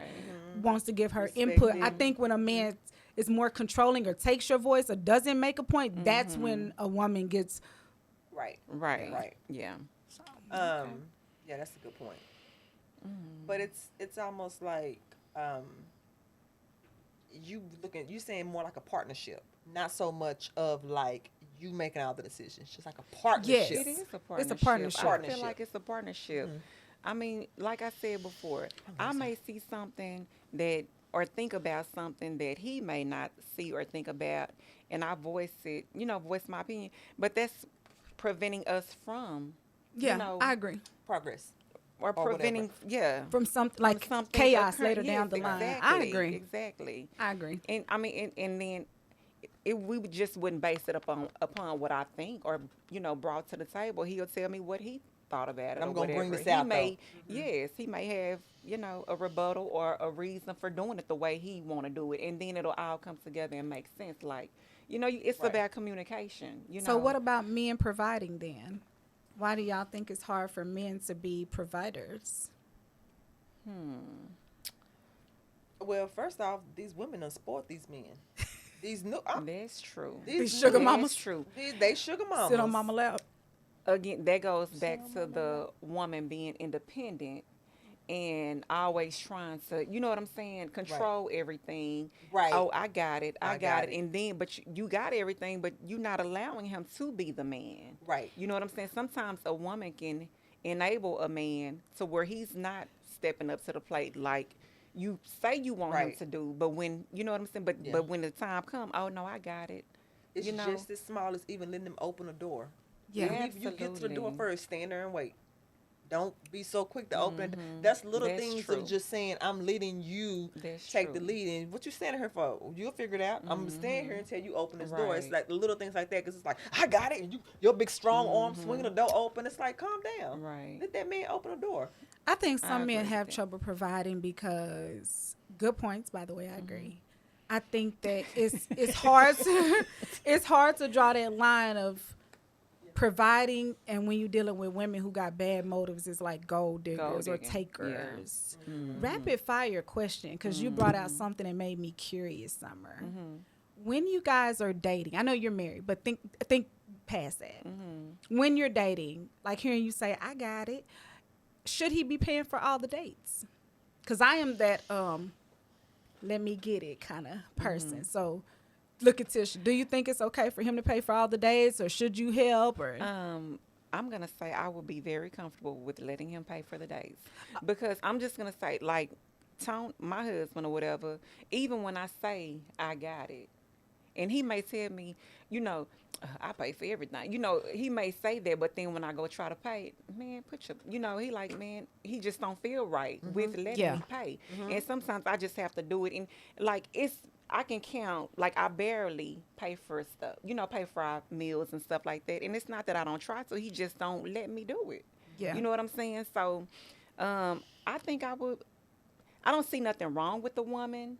S3: wants to give her input. I think when a man is more controlling or takes your voice or doesn't make a point, that's when a woman gets...
S5: Right.
S2: Right.
S5: Right.
S2: Yeah.
S5: Yeah, that's a good point. But it's almost like you saying more like a partnership, not so much of like you making all the decisions, just like a partnership.
S2: It is a partnership.
S3: It's a partnership.
S2: I feel like it's a partnership. I mean, like I said before, I may see something that or think about something that he may not see or think about, and I voice my opinion. But that's preventing us from,
S3: I agree.
S5: Progress.
S2: or
S5: whatever.
S2: preventing,
S3: From something like
S2: something
S3: chaos
S2: occurring.
S3: later down
S2: Yes,
S3: the line.
S2: exactly,
S3: I agree.
S2: Exactly.
S3: I agree.
S2: And I mean, and then we just wouldn't base it upon what I think or brought to the table. He'll tell me what he thought about it.
S5: I'm
S2: or
S5: gonna bring
S2: whatever.
S5: this out,
S2: He may, yes, he may have a rebuttal or a reason for doing it the way he want to do it, and then it'll all come together and make sense. Like it's
S5: Right.
S2: about communication.
S3: So what about men providing then? Why do y'all think it's hard for men to be providers?
S5: Well, first off, these women done sport these men. These new
S2: That's true.
S3: These sugar
S2: That's
S3: mamas.
S2: true.
S5: they sugar mamas.
S3: Sit on mama lap.
S2: Again, that goes back to the woman being independent and always trying to, you know what I'm saying, control everything.
S5: Right.
S2: Oh, I got it. I got it.
S5: it.
S2: And then, but you got everything, but you're not allowing him to be the man.
S5: Right.
S2: You know what I'm saying? Sometimes a woman can enable a man to where he's not stepping up to the plate like you say you want him
S5: Right.
S2: to do. But when, you know what I'm saying? But
S5: Yeah.
S2: but when the time comes, oh, no, I got it.
S5: It's
S2: you know?
S5: just as small as even letting them open a door.
S3: Yeah.
S5: You get to the door
S2: Absolutely.
S5: first, stand there and wait. Don't be so quick to open it. That's little
S2: That's
S5: things
S2: true.
S5: of just saying, I'm letting you
S2: That's
S5: take the
S2: true.
S5: lead. And what you standing here for? You'll figure it out. I'm going to stand here until you open this door. It's
S2: Right.
S5: like the little things like that because it's like, I got it. And your big strong arm swinging the door open. It's like, calm down.
S2: Right.
S5: Let that man open the door.
S3: I think some
S2: agree
S3: men
S2: with
S3: have
S2: that.
S3: trouble providing because good points, by the way, I agree. I think that it's hard to draw that line of providing, and when you're dealing with women who got bad motives, it's like gold diggers or
S2: digging, yeah.
S3: takers. Rapid fire question, because you brought out something that made me curious, Summer. When you guys are dating, I know you're married, but think past that. When you're dating, like hearing you say, I got it, should he be paying for all the dates? Because I am that let me get it kind of person. So look at Tisha. Do you think it's okay for him to pay for all the dates, or should you help? Or
S2: I'm gonna say I would be very comfortable with letting him pay for the dates because I'm just gonna say like Tone, my husband or whatever. Even when I say I got it, and he may tell me, I pay for everything. He may say that, but then when I go try to pay, man, he like, man, he just don't feel right with letting me pay. And sometimes I just have to do it. And like, I can count, like I barely pay for stuff, pay for our meals and stuff like that. And it's not that I don't try to, he just don't let me do it.
S3: Yeah.
S2: You know what I'm saying? So I think I don't see nothing wrong with the woman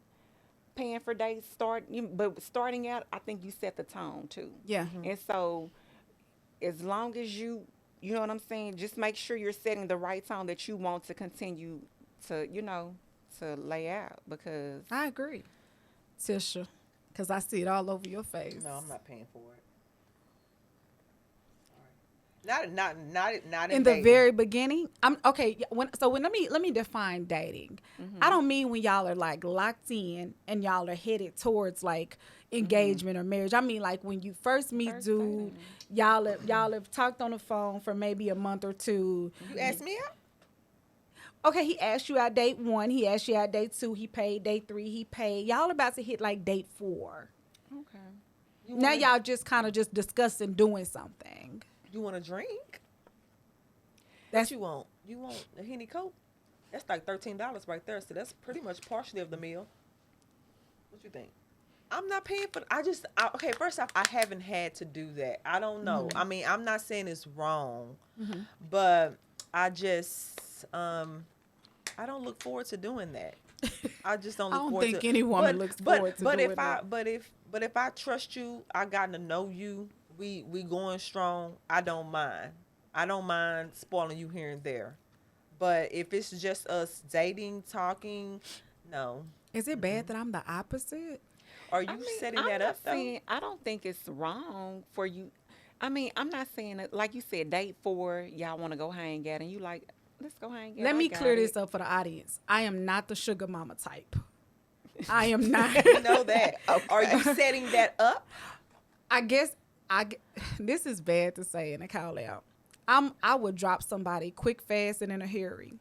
S2: paying for dates, but starting out, I think you set the tone too.
S3: Yeah.
S2: And so as long as you know what I'm saying, just make sure you're setting the right tone that you want to continue to, to lay out, because
S3: I agree, Tisha, because I see it all over your face.
S5: No, I'm not paying for it. Not
S3: In the
S5: dating.
S3: very beginning, I'm okay. When let me define dating.
S2: Mm-hmm.
S3: I don't mean when y'all are like locked in and y'all are headed towards like engagement or marriage. I mean like when you first meet
S2: First
S3: dude,
S2: dating.
S3: y'all have talked on the phone for maybe a month or two.
S5: You asked me out.
S3: Okay, he asked you out date 1. He asked you out date 2. He paid date 3. He paid. Y'all about to hit like date 4.
S2: Okay.
S3: Now y'all just kind of just discussing doing something.
S5: You want a drink?
S3: That's
S5: What you want? You want a Henny Coke? That's like $13 right there. So that's pretty much partially of the meal. What you think? I'm not paying for. Okay. First off, I haven't had to do that. I don't know. I mean, I'm not saying it's wrong, but I just I don't look forward to doing that. I just don't
S3: I
S5: look
S3: don't
S5: forward
S3: think
S5: to.
S3: any woman looks forward to
S5: but
S3: doing
S5: if
S3: that.
S5: but if I trust you, I gotten to know you. We going strong. I don't mind. I don't mind spoiling you here and there. But if it's just us dating, talking, no.
S3: Is it bad that I'm the opposite?
S5: Are you
S2: I mean,
S5: setting
S2: I'm
S5: that
S2: not
S5: up though?
S2: saying, I don't think it's wrong for you. I mean, I'm not saying that, like you said, date 4, y'all want to go hang out, and you like, let's go hang out.
S3: Let
S2: I
S3: me
S2: got
S3: clear
S2: it.
S3: this up for the audience. I am not the sugar mama type. I am not.
S5: You know that. Are you setting that up?
S3: I guess this is bad to say and to call out. I would drop somebody quick, fast, and in a hurry.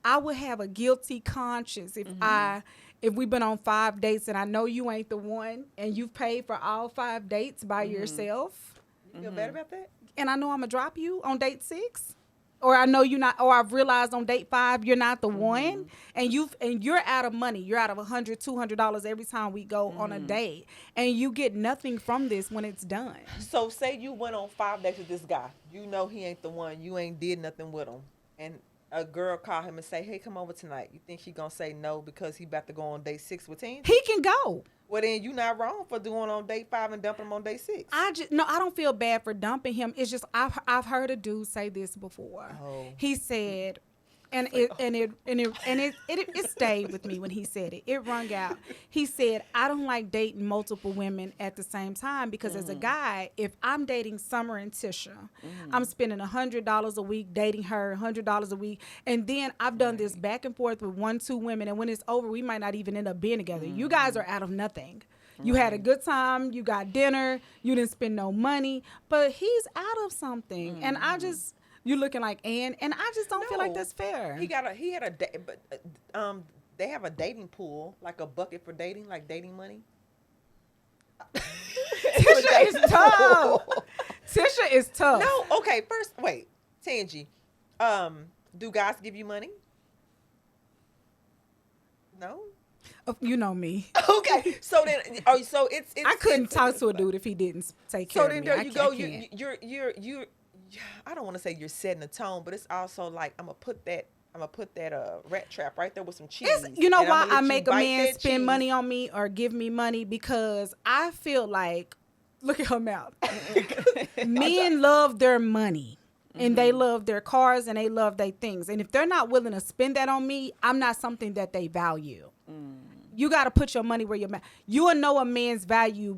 S3: I would have a guilty conscience if we've been on 5 dates and I know you ain't the one and you've paid for all 5 dates by yourself,
S5: You feel bad about that?
S3: and I know I'm gonna drop you on date 6, or I know you're not, or I've realized on date 5 you're not the one, and you're out of money. You're out of $100, $200 every time we go on a date, and you get nothing from this when it's done.
S5: So say you went on 5 dates with this guy. You know he ain't the one. You ain't did nothing with him. And a girl call him and say, hey, come over tonight. You think he gonna say no because he about to go on date 6 with 10?
S3: He can go.
S5: Well, then you not wrong for doing on date 5 and dumping him on date 6.
S3: I don't feel bad for dumping him. It's just I've heard a dude say this before.
S5: Oh.
S3: He said, and it stayed with me when he said it. It rung out. He said, I don't like dating multiple women at the same time because as a guy, if I'm dating Summer and Tisha, I'm spending $100 a week dating her, $100 a week, and then I've done this back and forth with 1, 2 women, and when it's over, we might not even end up being together. You guys are out of nothing. You had a good time, you got dinner, you didn't spend no money, but he's out of something, and you looking like Ann, and I just don't feel like that's fair.
S5: He had a date, but they have a dating pool, like a bucket for dating, like dating money.
S3: Tisha is tough. Tisha is tough.
S5: No, okay. First, wait, Tangi. Do guys give you money? No.
S3: You know me.
S5: Okay, so then, so it's
S3: I couldn't talk to a dude if he didn't take care
S5: So
S3: of
S5: then
S3: me.
S5: there
S3: I
S5: you
S3: can't-
S5: go.
S3: I can't.
S5: You're. I don't want to say you're setting a tone, but it's also like I'm gonna put that rat trap right there with some cheese.
S3: You know
S5: and
S3: why
S5: I'ma
S3: I
S5: let you
S3: make a
S5: bite
S3: man
S5: that
S3: spend
S5: cheese.
S3: money on me or give me money? Because I feel like, look at her mouth. Men love their money. And they love their cars and they love their things. And if they're not willing to spend that on me, I'm not something that they value. You got to put your money where your mouth. You will know a man's value,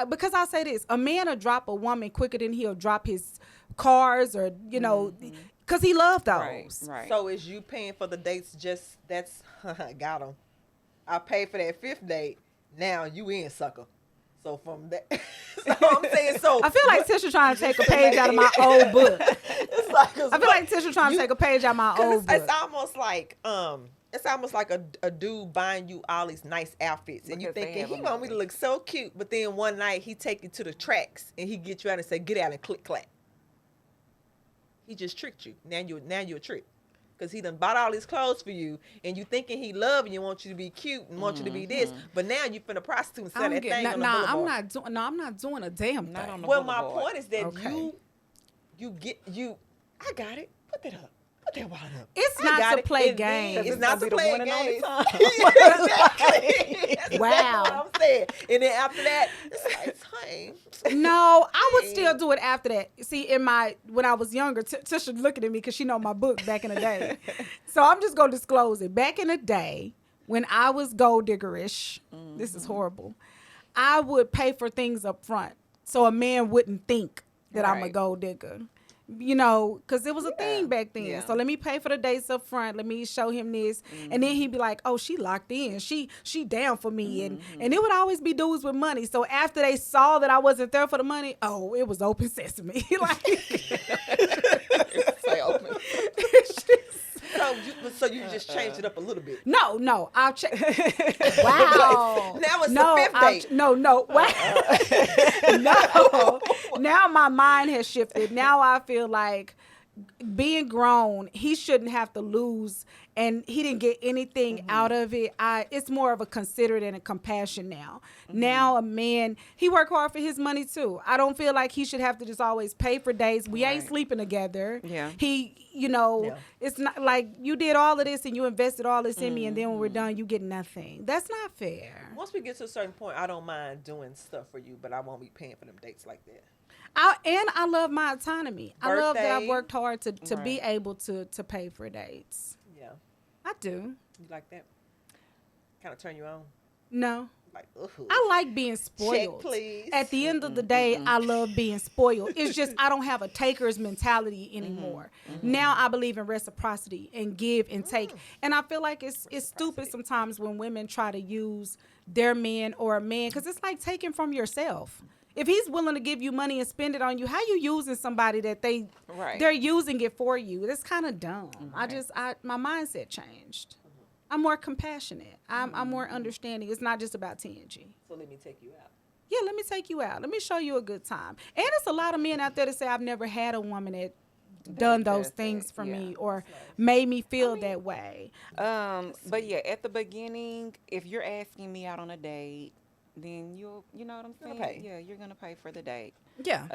S3: because I say this, a man will drop a woman quicker than he'll drop his cars or, because he loves those.
S2: Right.
S5: So is you paying for the dates? That's got him. I paid for that 5th date. Now you in, sucker. So from that, so I'm saying so.
S3: I feel like Tisha trying to take a page out of my old book.
S5: It's like,
S3: I feel like Tisha trying to take a page out of my old book.
S5: It's almost like a dude buying you all these nice outfits, and you
S2: Because they
S5: thinking
S2: have
S5: he
S2: them
S5: want me to look so cute, but then one night he take you to the tracks and he get you out and say, "Get out and click clack." He just tricked you. Now you're a trick. because he done bought all these clothes for you, and you thinking he love you, want you to be cute and want you to be this, but now you finna prostitute and sell that thing on the boulevard.
S3: I'm not doing a damn
S2: Not
S3: thing.
S2: on the
S5: Well, my
S2: boulevard.
S5: point is that
S3: Okay.
S5: I got it. Put that up. Put that wallet up.
S3: It's
S5: I
S3: not
S5: got
S3: to
S5: it.
S3: play
S5: And
S3: games.
S5: then It's
S2: It's
S5: not
S2: gonna
S5: to
S2: be the
S5: play
S2: one and only
S5: games.
S2: time.
S5: Exactly. That's
S3: Wow.
S5: what I'm saying. And then after that, it's like,
S3: No, I would still do it after that. See, when I was younger, Tisha looking at me because she know my book back in the day. So I'm just gonna disclose it. Back in the day, when I was gold diggerish, this is horrible. I would pay for things up front, so a man wouldn't think that I'm a
S2: Right.
S3: gold digger. You know, because it was a thing back then.
S2: Yeah.
S3: So let me pay for the dates up front. Let me show him this, and then he'd be like, "Oh, she locked in. She down for me." And it would always be dudes with money. So after they saw that I wasn't there for the money, oh, it was open sesame. Like,
S2: Say open.
S5: so you just changed it up a little bit.
S3: no, I'll check. Wow.
S5: Now it's
S3: No,
S5: the fifth
S3: I'll
S5: date.
S3: no. No. Now my mind has shifted. Now I feel like being grown, he shouldn't have to lose, and he didn't get anything out of it. It's more of a considerate and a compassion now. Now a man, he work hard for his money too. I don't feel like he should have to just always pay for days. We ain't
S2: Right.
S3: sleeping together.
S2: Yeah.
S3: He,
S5: Yeah.
S3: it's not like you did all of this and you invested all this in me, and then when we're done, you get nothing. That's not fair.
S5: Once we get to a certain point, I don't mind doing stuff for you, but I won't be paying for them dates like that.
S3: I love my autonomy. I love that I've
S5: Birthday.
S3: worked hard to be
S2: Right.
S3: able to pay for dates.
S5: Yeah,
S3: I do.
S5: you like that? Kind of turn you on,
S3: No.
S5: like, ugh.
S3: I like being spoiled.
S5: please.
S3: At the end of the day, I love being spoiled. It's just I don't have a taker's mentality anymore. Now I believe in reciprocity and give and take. And I feel like it's stupid sometimes when women try to use their man or a man, because it's like taking from yourself. If he's willing to give you money and spend it on you, how you using somebody that
S2: Right.
S3: they're using it for you? That's kind of dumb. My mindset changed. I'm more compassionate. I'm more understanding. It's not just about TNG.
S5: So let me take you out.
S3: Yeah, let me take you out. Let me show you a good time. And it's a lot of men out there that say, I've never had a woman that done those
S2: does
S3: things
S2: that,
S3: for
S2: yeah.
S3: me or made me feel that way.
S2: But yeah, at the beginning, if you're asking me out on a date, then you know what I'm
S5: You're
S2: saying?
S5: gonna pay.
S2: Yeah, you're gonna pay for the date.
S3: Yeah.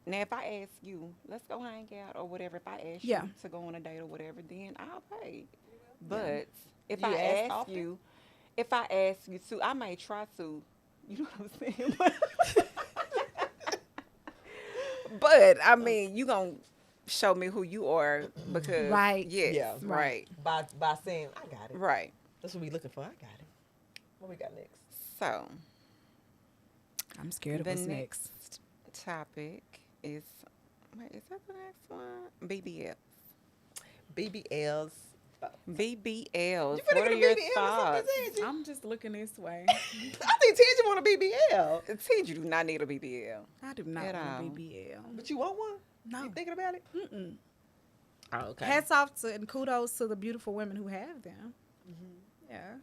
S2: Now if I ask you, let's go hang out or whatever, if I ask
S3: Yeah.
S2: you to go on a date or whatever, then I'll pay. But if
S5: You
S2: I
S5: ask
S2: ask
S5: often?
S2: you, to, I may try to. You know what I'm saying? But I mean, you gonna show me who you are because
S3: Right.
S2: Yes,
S5: Yeah.
S2: right.
S5: By saying, I got it.
S2: Right.
S5: That's what we looking for. I got it. What we got next?
S2: So
S3: I'm scared of
S2: the
S3: what's
S2: next
S3: next.
S2: topic is is that the next one? BBL.
S5: BBLs.
S2: BBLs.
S5: You finna
S2: What are
S5: get a
S2: your
S5: BBL or
S2: thoughts?
S5: something, Tangy?
S3: I'm just looking this way.
S5: I think Tangy want a BBL.
S2: Tinge, you do not need a BBL.
S3: I do not
S2: At
S3: want
S2: all.
S3: BBL.
S5: But you want one?
S3: No.
S5: You thinking about it?
S3: Mm-mm.
S5: Oh, okay.
S3: Hats off to and kudos to the beautiful women who have them. Yeah.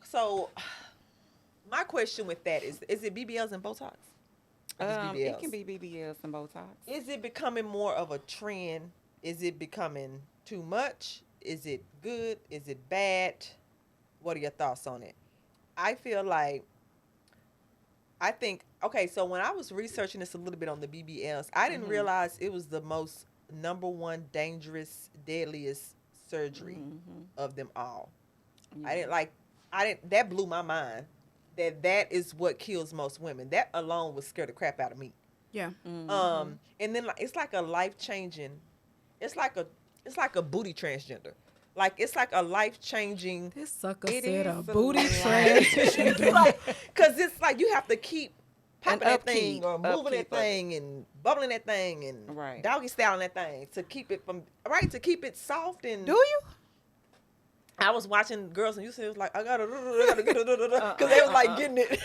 S5: So my question with that is it BBLs and Botox? Or just
S2: It
S5: BBLs?
S2: can be BBLs and Botox.
S5: Is it becoming more of a trend? Is it becoming too much? Is it good? Is it bad? What are your thoughts on it? I think, okay, so when I was researching this a little bit on the BBLs, I didn't realize it was the most number one dangerous, deadliest surgery of them all.
S2: Yeah.
S5: That blew my mind that is what kills most women. That alone would scare the crap out of me.
S3: Yeah.
S2: Mm-hmm.
S5: And then it's like a life-changing, it's like a booty transgender. Like it's like a life-changing,
S3: This sucker
S2: It
S3: said a
S2: is a
S3: booty
S2: lot.
S3: transgender.
S5: because it's like you have to keep popping that
S2: upkeep,
S5: thing or moving that
S2: upkeep of it.
S5: thing and bubbling that thing and
S2: Right.
S5: doggy styling that thing to keep it to keep it soft and.
S3: Do you?
S5: I was watching girls and you said it was like I gotta get it because they was like getting it.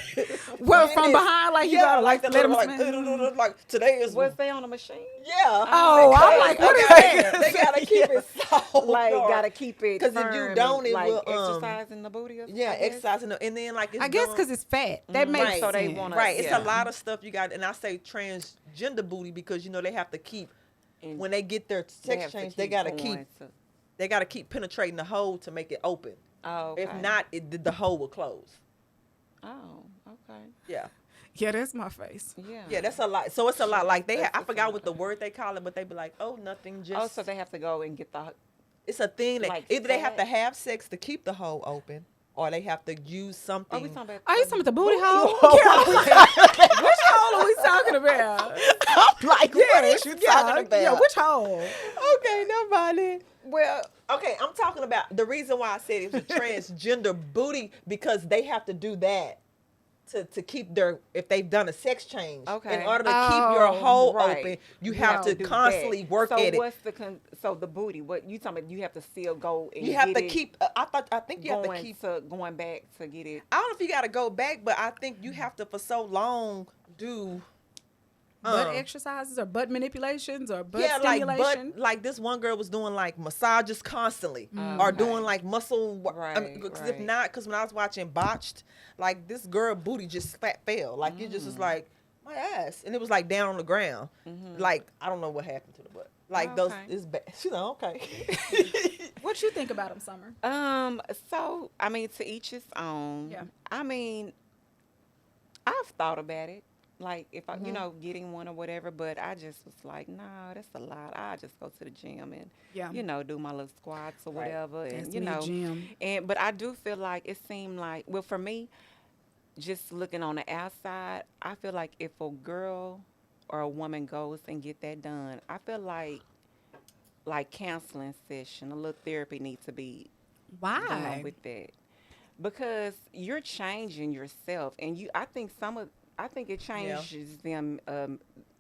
S3: Well,
S5: Getting
S3: from
S5: it.
S3: behind, like you gotta like
S5: that
S3: let them
S5: little,
S3: smell.
S5: like today is
S2: Was they on a machine?
S5: yeah.
S3: Oh, I'm like, what is that?
S5: They gotta keep it soft.
S2: Like,
S5: or-
S2: gotta keep it
S5: 'Cause if you
S2: firm
S5: don't,
S2: and,
S5: it
S2: like,
S5: will,
S2: exercising the booty.
S5: yeah, exercising and then like it's
S3: I guess
S5: done-
S3: because it's fat. That makes
S5: Right.
S2: So they
S3: sense.
S2: wanna-
S5: right. It's
S2: yeah.
S5: a lot of stuff you got, and I say transgender booty because they have to keep
S2: And
S5: when they get their
S2: they
S5: sex
S2: have to
S5: change, they gotta
S2: going
S5: keep
S2: to-
S5: They got to keep penetrating the hole to make it open.
S2: Oh, okay.
S5: If not, the hole will close.
S2: Oh, okay.
S5: Yeah.
S3: Yeah, that's my face.
S2: Yeah.
S5: Yeah, that's a lot. So it's a lot. Like I
S2: That's
S5: forgot
S2: a
S5: what the
S2: lot.
S5: word they call it, but they be like, oh, nothing, just.
S2: Oh, so they have to go and get the.
S5: It's a thing that
S2: like
S5: either they have to
S2: fat?
S5: have sex to keep the hole open, or they have to use something.
S2: Oh, we talking about.
S3: Are you talking about the booty hole?
S5: hole?
S3: Which hole are we talking about?
S5: I'm like, what is you talking about?
S3: Yeah, which hole?
S5: Okay, nobody.
S2: Well,
S5: Okay, I'm talking about the reason why I said it was a transgender booty, because they have to do that to keep if they've done a sex change.
S2: Okay.
S5: In order to keep your hole
S2: right.
S5: open, you have to
S2: do
S5: constantly
S2: that.
S5: work
S2: so
S5: at it.
S2: what's so the booty? What you talking about? You have to still go and
S5: You have
S2: get
S5: to
S2: it
S5: keep. I think you have to keep.
S2: going back to get it.
S5: I don't know if you got to go back, but I think you have to for so long do.
S3: Butt exercises or butt manipulations or butt
S5: like
S3: stimulation?
S5: like this one girl was doing like massages constantly, or
S2: Okay.
S5: doing like muscle.
S2: Right,
S5: Because
S2: right.
S5: if not, because when I was watching Botched, like this girl booty just flat fell, like it just was like my ass, and it was like down on the ground. Like I don't know what happened to the butt. Like those
S2: Okay.
S5: is bad. You know, okay.
S3: What you think about them, Summer?
S2: So I mean, to each his own.
S3: Yeah.
S2: I mean, I've thought about it. Like if I, getting one or whatever, but I just was like, nah, that's a lot. I just go to the gym and, do my little squats or whatever, and
S3: That's me, gym.
S2: but I do feel like it seemed like, well, for me, just looking on the outside, I feel like if a girl or a woman goes and get that done, I feel like counseling session, a little therapy needs to be
S3: Why?
S2: done with that, because you're changing yourself, and I think it changes them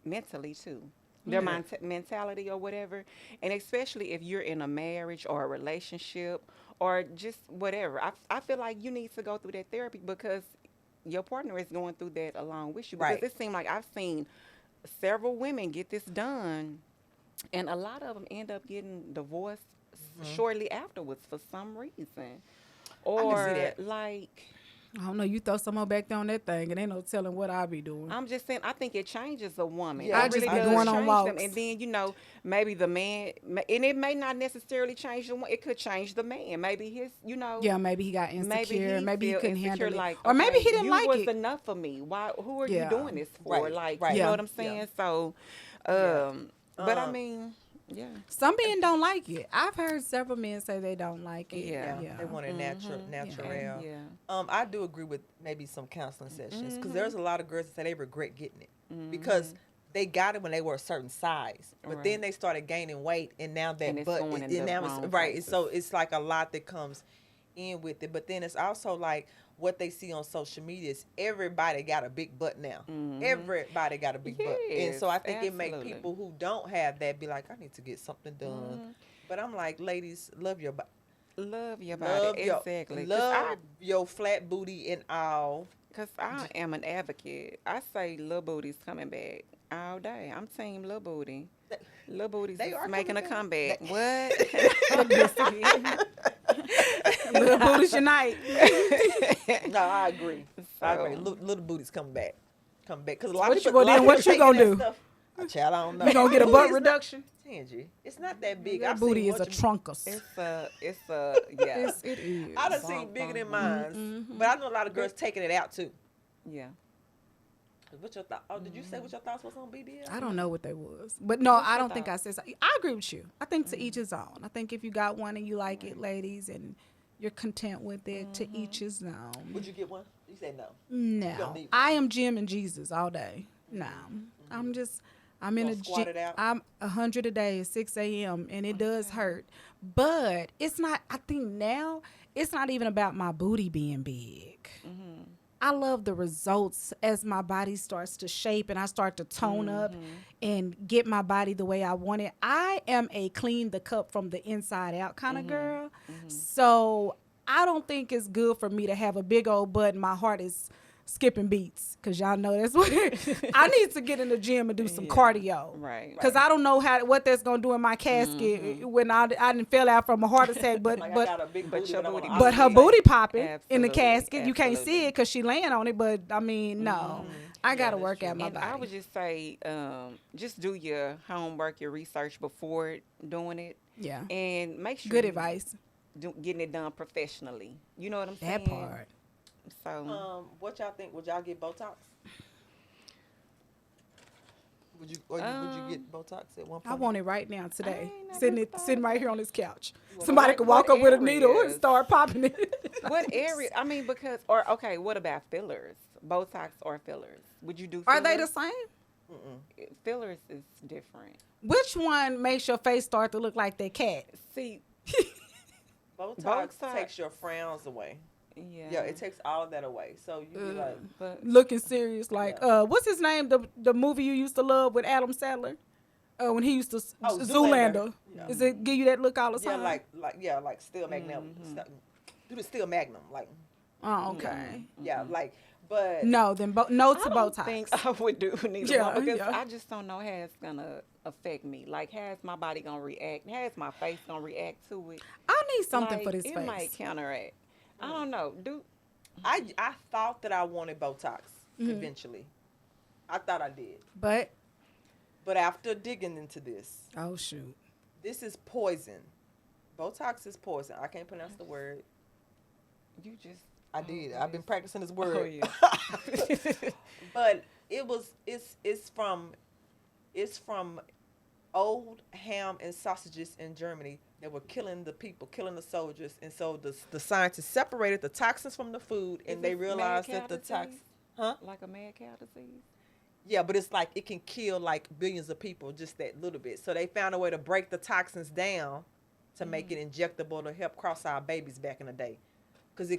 S2: mentally too, their mentality or whatever, and especially if you're in a marriage or a relationship or just whatever. I feel like you need to go through that therapy because your partner is going through that along with you. Because
S5: Right.
S2: it seems like I've seen several women get this done, and a lot of them end up getting divorced shortly afterwards for some reason, or
S5: see that.
S2: like.
S3: I don't know. You throw some more back there on that thing, and ain't no telling what I be doing.
S2: I'm just saying, I think it changes a woman.
S5: Yeah,
S2: It
S5: I just
S2: really
S5: be
S2: does
S3: going on
S2: change
S3: walks.
S2: them. And then, maybe the man, and it may not necessarily change the woman. It could change the man. Maybe his,
S3: Yeah, maybe he got insecure. Maybe he
S2: feel
S3: couldn't
S2: insecure,
S3: handle it.
S2: like,
S3: Or maybe he
S2: okay,
S3: didn't
S2: you
S3: like
S2: was
S3: it.
S2: enough for me. Why? Who are
S3: Yeah.
S2: you doing this for?
S5: Right,
S2: Like,
S5: right.
S2: you
S3: Yeah.
S2: know what I'm saying? So, but I mean, yeah.
S3: Some men don't like it. I've heard several men say they don't like it.
S2: Yeah.
S5: They want it natural.
S2: Yeah.
S5: I do agree with maybe some counseling sessions, because there's a lot of girls that say they regret getting it because they got it when they were a certain size, but
S2: Right.
S5: then they started gaining weight, and now that
S2: And it's
S5: butt,
S2: going in
S5: and
S2: the
S5: now
S2: wrong
S5: it's right.
S2: places.
S5: So it's like a lot that comes in with it, but then it's also like what they see on social media is everybody got a big butt now. Everybody got a big butt, and so I think it makes
S2: absolutely.
S5: people who don't have that be like, I need to get something done. But I'm like, ladies, love your body.
S2: Love your body. Exactly. 'Cause
S5: Love your flat booty and all.
S2: Because I am an advocate. I say little booty's coming back all day. I'm team little booty. Little booty's
S5: They are
S2: making a
S5: coming
S2: comeback. What?
S3: Little booty unite.
S5: No, I agree. I agree.
S2: So-
S5: Little booty's coming back. Come back. Because a lot
S3: What
S5: of
S3: you
S5: people.
S3: gonna do? What you gonna do?
S5: Child, I don't know.
S3: You gonna get a butt
S5: Booty is
S3: reduction?
S5: not- Tangy. It's not that big.
S3: That
S5: I've
S3: booty
S5: seen
S3: is a
S5: much-
S3: trunkus.
S2: It's a, yeah.
S3: Yes, it is.
S5: I done seen bigger than mine. But I know a lot of girls taking it out too.
S2: Yeah.
S5: What's your thought? Oh, did you say what your thoughts was on BBL?
S3: I don't know what they was, but no, I
S2: your
S3: don't think I said so. I agree with you. I think to each his own. I think if you got one and you like it, ladies, and you're content with it, to each his own.
S5: Would you get one? You said no.
S3: No,
S5: don't need one.
S3: I am Jim and Jesus all day. No, I'm in
S5: Gonna
S3: a
S5: squat
S3: gym.
S5: it out?
S3: I'm 100 a day at 6 a.m. and it does hurt, but it's not. I think now it's not even about my booty being big. I love the results as my body starts to shape and I start to tone up and get my body the way I want it. I am a clean the cup from the inside out kind of girl. So I don't think it's good for me to have a big old butt and my heart is skipping beats, because y'all know that's what I need to get in the gym and do some cardio.
S2: Right.
S3: Because I don't know what that's going to do in my casket when I didn't fell out from a heart attack. But
S5: Like, I
S3: but
S5: got a big
S2: but
S5: booty,
S2: your
S5: but I
S2: booty
S5: wanna-
S3: but her
S2: Absolutely.
S3: booty popping in the
S2: Absolutely.
S3: casket. You can't see
S2: Absolutely.
S3: it because she laying on it. But I mean, no, I got to
S5: that's
S3: work
S5: true.
S3: out my
S2: And
S3: body.
S2: I would just say, just do your homework, your research before doing it,
S3: yeah,
S2: and make sure
S3: good
S2: you
S3: advice.
S2: getting it done professionally. You know what I'm saying?
S3: That part.
S2: So
S5: What y'all think? Would y'all get Botox? Would you get Botox at one point?
S3: I want it right now today.
S2: ain't never
S3: Sitting
S2: thought
S3: right here on this couch.
S2: What-
S3: Somebody could walk
S2: what
S3: up with a needle and
S2: areas?
S3: start popping it.
S2: what area? I mean, because okay, what about fillers? Botox or fillers? Would you do?
S3: Are they the
S2: fillers?
S3: same?
S2: Fillers is different.
S3: Which one makes your face start to look like that cat?
S2: See,
S5: Botox
S2: Botox.
S5: takes your frowns away.
S2: yeah,
S5: Yeah, it takes all of that away. So you be like,
S2: but
S3: Looking serious, like what's his name? The movie you used to love with Adam Sandler, when he used to
S5: Oh,
S3: Zoolander.
S5: Zoolander. Yeah.
S3: Is it give you that look all the
S5: yeah,
S3: time?
S5: like steel magnum. Do the steel magnum, like
S3: Oh, okay.
S5: yeah, like but
S3: No, then no to
S2: I don't
S3: Botox.
S2: think I would do neither
S3: Yeah,
S2: one because
S3: yeah.
S2: I just don't know how it's gonna affect me. Like, how's my body gonna react? How's my face gonna react to it?
S3: I need something
S2: Like,
S3: for this
S2: it
S3: face.
S2: might counteract. I don't know.
S5: I thought that I wanted Botox eventually. I thought I did,
S3: But
S5: but after digging into this,
S3: oh shoot,
S5: this is poison. Botox is poison. I can't pronounce the word.
S2: You just
S5: I did. I've been practicing this word.
S2: Oh yeah.
S5: But it's from old ham and sausages in Germany that were killing the people, killing the soldiers, and so the scientists separated the toxins from the food, and
S2: Is
S5: they
S2: this
S5: realized
S2: mad
S5: that
S2: cow
S5: the toxins,
S2: disease?
S5: huh?
S2: Like a mad cow disease.
S5: Yeah, but it's like it can kill like billions of people just that little bit. So they found a way to break the toxins down to make it injectable to help cross our babies back in the day, because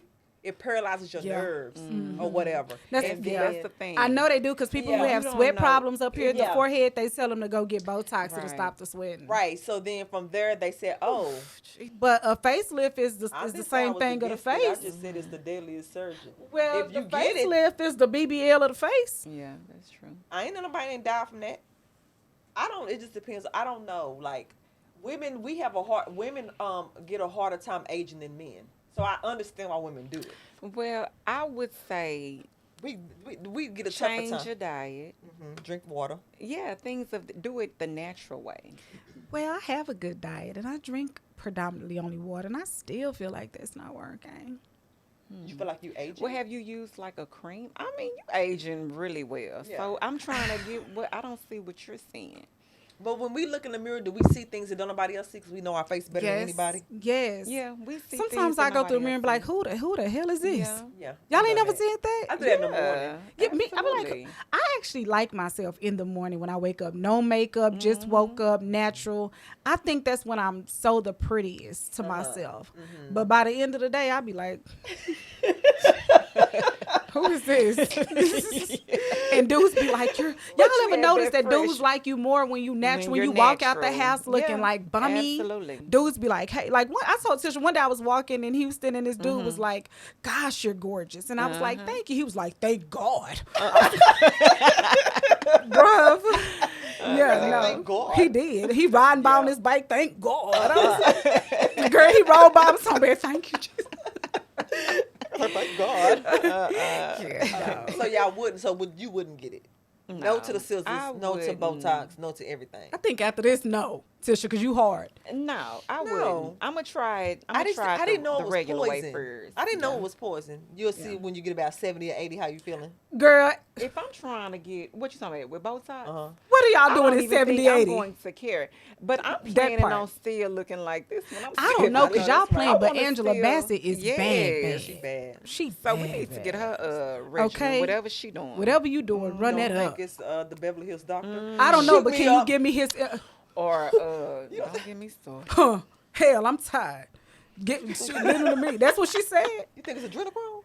S5: it paralyzes your
S3: Yeah.
S5: nerves or whatever.
S3: That's-
S5: And
S3: yeah.
S2: That's the thing.
S3: I know they do because people who
S5: Yeah.
S3: have
S2: You don't
S3: sweat
S2: know.
S3: problems up here at the
S5: Yeah.
S3: forehead, they tell them to go get Botox. It'll
S2: Right.
S3: stop the sweating.
S5: Right. So then from there they said, oh,
S3: But a facelift is the
S5: I
S3: is the
S5: didn't say I
S3: same
S5: was
S3: thing of the
S5: against it. I
S3: face.
S5: just said it's the deadliest surgery.
S3: Well,
S5: if you
S3: the
S5: get it,
S3: facelift is the BBL of the face.
S2: Yeah, that's true.
S5: I ain't know nobody ain't die from that. I don't. It just depends. I don't know. Like women, women get a harder time aging than men. So I understand why women do it.
S2: Well, I would say
S5: We get a tougher
S2: change
S5: time.
S2: your diet.
S5: Drink water.
S2: Yeah, do it the natural way.
S3: Well, I have a good diet and I drink predominantly only water, and I still feel like that's not working.
S5: You feel like you aging.
S2: Well, have you used like a cream? I mean, you aging really well.
S5: Yeah.
S2: So I'm trying to get what I don't see what you're seeing.
S5: But when we look in the mirror, do we see things that don't nobody else see? Because we know our face better than anybody.
S3: Yes.
S2: Yeah, we see.
S3: Sometimes I go through the mirror and be like, who the hell is this?
S2: Yeah.
S5: Yeah.
S3: Y'all
S5: I
S3: ain't
S5: do
S3: never
S5: that.
S3: seen that?
S5: I do that in the morning.
S3: Yeah, me, I'm like,
S2: absolutely.
S3: I actually like myself in the morning when I wake up. No makeup, just woke up, natural. I think that's when I'm so the prettiest to myself. But by the end of the day, I'll be like, who is this? And dudes be like, y'all
S2: you
S3: ever
S2: had
S3: notice
S2: that
S3: that dudes
S2: fresh-
S3: like you more when you natural, when
S2: you're
S3: you walk out the
S2: natural.
S3: house looking
S2: Yeah,
S3: like bummy?
S2: absolutely.
S3: Dudes be like, hey, like I told Tisha one day I was walking in Houston and this dude was like, gosh, you're gorgeous. And I was like, thank you. He was like, thank God. Bruv. Yeah, no.
S5: Thank God.
S3: He did. He riding by on his bike, thank God. I was like, girl, he rolled by with somebody, thank you, Jesus.
S5: Thank God.
S3: Yeah, no.
S5: So y'all wouldn't. So you wouldn't get it. No to the scissors.
S2: I
S5: No to
S2: wouldn't.
S5: Botox. No to everything.
S3: I think after this, no, Tisha, because you hard.
S2: No, I
S5: No.
S2: wouldn't. I'm gonna try it. I'm
S5: I
S2: gonna
S5: didn't,
S2: try
S5: I didn't know
S2: the
S5: it was
S2: regular
S5: poison.
S2: way first.
S5: I didn't know it was poison. You'll see when you get about 70 or 80 how you feeling.
S3: Girl,
S2: If I'm trying to get what you talking about with Botox,
S5: Uh-huh.
S3: what are
S2: I
S3: y'all
S2: don't
S3: doing at
S2: even
S3: 70,
S2: think
S3: 80?
S2: I'm going to care. But I'm
S3: That
S2: planning
S3: part.
S2: on still looking like this when I'm
S3: I don't know, because y'all
S2: that's right.
S3: playing,
S2: I
S3: but
S2: wanna
S3: Angela
S2: still-
S3: Bassett is
S2: yes,
S3: bad,
S5: She
S3: bad.
S5: bad.
S3: She
S2: So we
S3: bad,
S2: need to
S3: bad.
S2: get her regimen,
S3: Okay.
S2: whatever she doing.
S3: Whatever you doing, run
S5: Don't
S3: that
S5: think
S3: up.
S5: it's the Beverly Hills doctor.
S3: I don't know,
S5: Shoot
S3: but
S5: me
S3: can you
S5: up.
S3: give me his...
S2: Or don't get me started.
S3: hell, I'm tired. Listen to me. That's what she said.
S5: You think it's adrenochrome?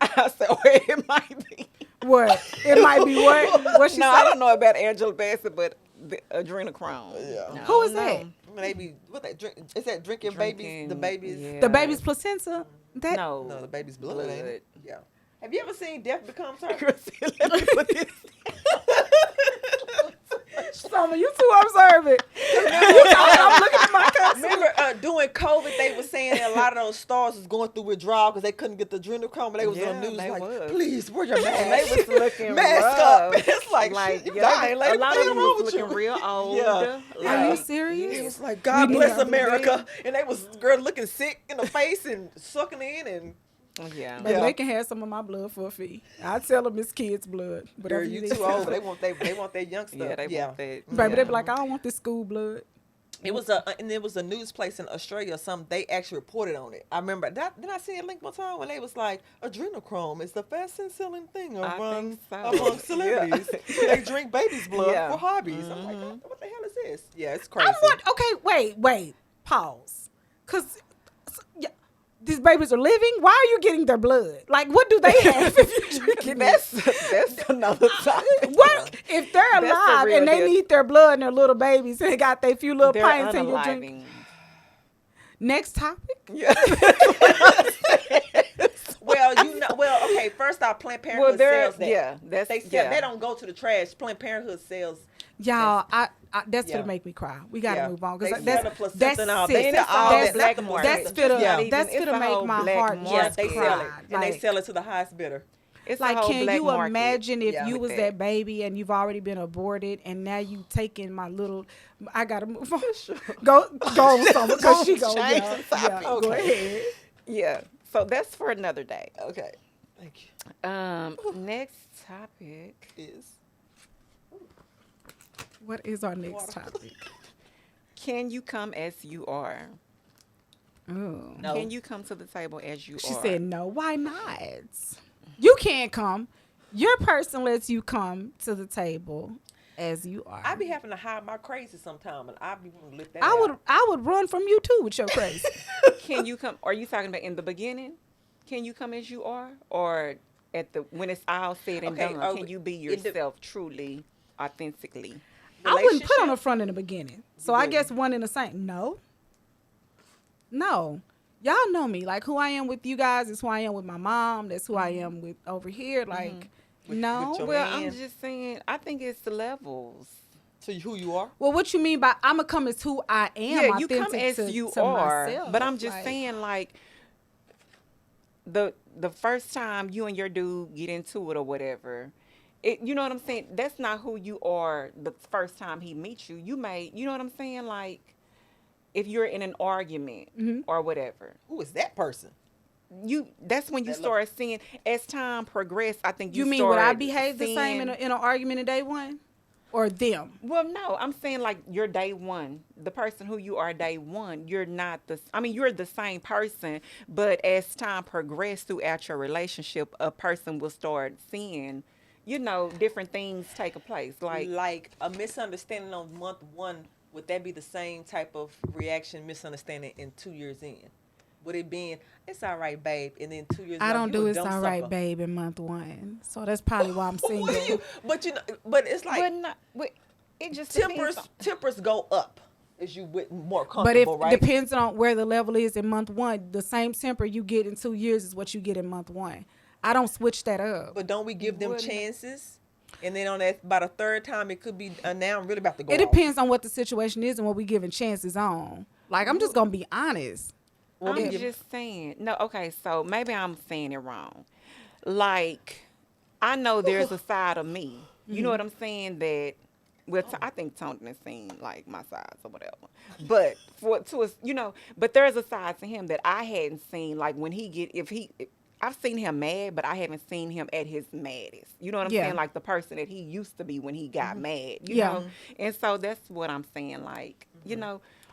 S2: I said, well, it might be.
S3: What? It might be what? What she
S2: No,
S3: said?
S2: I don't know about Angela Bassett, but the adrenochrome.
S5: Yeah.
S2: No,
S3: Who is
S2: no.
S3: that?
S5: Maybe what they drink? Is that drinking babies? The babies?
S2: yeah.
S3: The baby's placenta? That
S2: No,
S5: No, the baby's blood. Ain't it? Yeah. Have you ever seen Death Becomes Her?
S2: Let me put this.
S3: Summer, you too observant. I'm looking at my cousin.
S5: Remember during COVID, they were saying that a lot of those stars was going through withdrawal because they couldn't get the adrenochrome, and they was on the news
S2: they
S5: like,
S2: was.
S5: please, wear your mask.
S2: And they was looking
S5: mask
S2: rough.
S5: up. It's like shit, you
S2: yeah,
S5: dying.
S2: a
S5: Like,
S2: lot
S5: what
S2: of
S5: the
S2: them
S5: hell wrong
S2: was
S5: with
S2: looking
S5: you?
S2: real old.
S5: Yeah.
S3: Are you
S2: Like,
S3: serious?
S5: It was like, God
S3: We
S5: bless
S3: need to-
S5: America. And they was girl looking sick in the face and sucking in and
S2: Yeah.
S3: Baby,
S5: Yeah.
S3: they can have some of my blood for a fee. I tell them it's kids' blood.
S5: girl,
S3: Whatever
S5: you
S3: need.
S5: too old. They want that young stuff.
S2: Yeah, they want that.
S3: Baby, they be
S2: Yeah.
S3: like, I don't want this school blood.
S5: It was a news place in Australia or something. They actually reported on it. I remember that. Did I see a link one time when they was like, adrenochrome is the fastest selling thing among celebrities. They drink baby's blood
S2: Yeah.
S5: for hobbies. I'm like, what the hell is this? Yeah, it's
S3: I
S5: crazy.
S3: want. Okay, wait. Pause. Cause yeah, these babies are living. Why are you getting their blood? Like, what do they have if you drink it?
S2: That's another topic.
S3: What if they're
S2: That's a
S3: alive
S2: real
S3: and they
S2: deal.
S3: need their blood and their little babies and they got their few little
S2: They're
S3: pints and you drink?
S2: unaliving.
S3: Next topic.
S2: Yeah.
S5: Well, okay. First off, Planned Parenthood sells that.
S2: Yeah, that's
S5: They sell.
S2: yeah.
S5: They don't go to the trash. Planned Parenthood sells.
S3: Y'all, that's
S5: Yeah.
S3: gonna make me cry. We gotta
S5: Yeah.
S3: move on
S5: They
S3: because
S5: sell the
S3: that's
S5: placenta and all.
S3: sick.
S5: They sell all
S3: That's-
S5: that.
S2: black market.
S3: That's finna,
S5: Yeah.
S3: that's
S2: It's
S3: finna
S2: a
S3: make
S2: whole
S3: my
S2: black
S3: heart
S2: market.
S5: Yeah,
S3: just
S5: they
S3: cry.
S5: sell it, and they
S3: Like,
S5: sell it to the highest bidder.
S2: It's a
S3: like,
S2: whole
S3: can
S2: black
S3: you
S2: market
S3: imagine if
S5: Yeah.
S3: you
S2: with
S3: was that baby and you've already been aborted and now you taking my little? I gotta move on. Go on, because she goes.
S2: Change
S3: Yeah,
S2: the topic.
S3: yeah, go ahead.
S2: Yeah. So that's for another day.
S5: Okay. Thank you.
S2: Next topic.
S5: Is
S3: What is our next topic?
S2: Can you come as you are?
S3: Oh.
S5: No.
S2: Can you come to the table as you
S3: She
S2: are?
S3: said no. Why not? You can't come. Your person lets you come to the table as you are.
S5: I be having to hide my crazy sometime, and I be wanting to lift that.
S3: I would run from you too with your crazy.
S2: Can you come? Are you talking about in the beginning? Can you come as you are, or at the when it's all said and
S5: Okay,
S2: done? Can you be
S5: in the-
S2: yourself truly, authentically?
S3: I wouldn't put on
S5: Relationship?
S3: the front in the beginning. So I guess one in the same. No. Y'all know me. Like, who I am with you guys is who I am with my mom. That's who I am with over here. Like, no.
S5: with your
S2: Well,
S5: man.
S2: I'm just saying. I think it's the levels.
S5: to who you are.
S3: Well, what you mean by I'ma come as who I am?
S2: Yeah, you come
S3: authentic
S2: as
S3: to-
S2: you
S3: to
S2: are.
S3: myself.
S2: But I'm just
S3: Like,
S2: saying, like, the first time you and your dude get into it or whatever, you know what I'm saying? That's not who you are the first time he meets you. You know what I'm saying? Like, if you're in an argument
S3: Mm-hmm.
S2: or whatever,
S5: Who is that person?
S2: that's when you
S5: That
S2: start seeing, as time progressed, I think
S3: You
S2: you
S3: mean would I
S2: start
S3: behave the same in
S2: seeing-
S3: an argument in day one, or them?
S2: Well, no, I'm saying like you're day one. The person who you are day one, you're not you're the same person, but as time progresses throughout your relationship, a person will start seeing, different things take a place.
S5: Like a misunderstanding on month one. Would that be the same type of reaction, misunderstanding in 2 years in? Would it be it's all right, babe, and then 2 years?
S3: I don't do
S5: a
S3: it's
S5: dumb
S3: all right,
S5: sucker.
S3: babe, in month one. So that's probably why I'm single.
S5: But it's like
S2: it just
S5: tempers go up as you get more
S3: But if
S5: comfortable, right?
S3: depends on where the level is in month one, the same temper you get in 2 years is what you get in month one. I don't switch that up.
S5: But don't we give them
S2: Wouldn't-
S5: chances? And then on that, about a third time, it could be now I'm really about to go.
S3: It
S5: off.
S3: depends on what the situation is and what we giving chances on. Like, I'm just gonna be honest.
S5: Well,
S2: I'm
S5: we give-
S2: just saying. No, okay, so maybe I'm saying it wrong. Like, I know there's a side of me. You know what I'm saying? That, I think Tony has seen, like, my sides or whatever. But, but there's a side to him that I hadn't seen, like, when I've seen him mad, but I haven't seen him at his maddest. You know what I'm
S3: Yeah.
S2: saying? Like the person that he used to be when he got mad. You
S3: Yeah.
S2: know? And so that's what I'm saying. Like,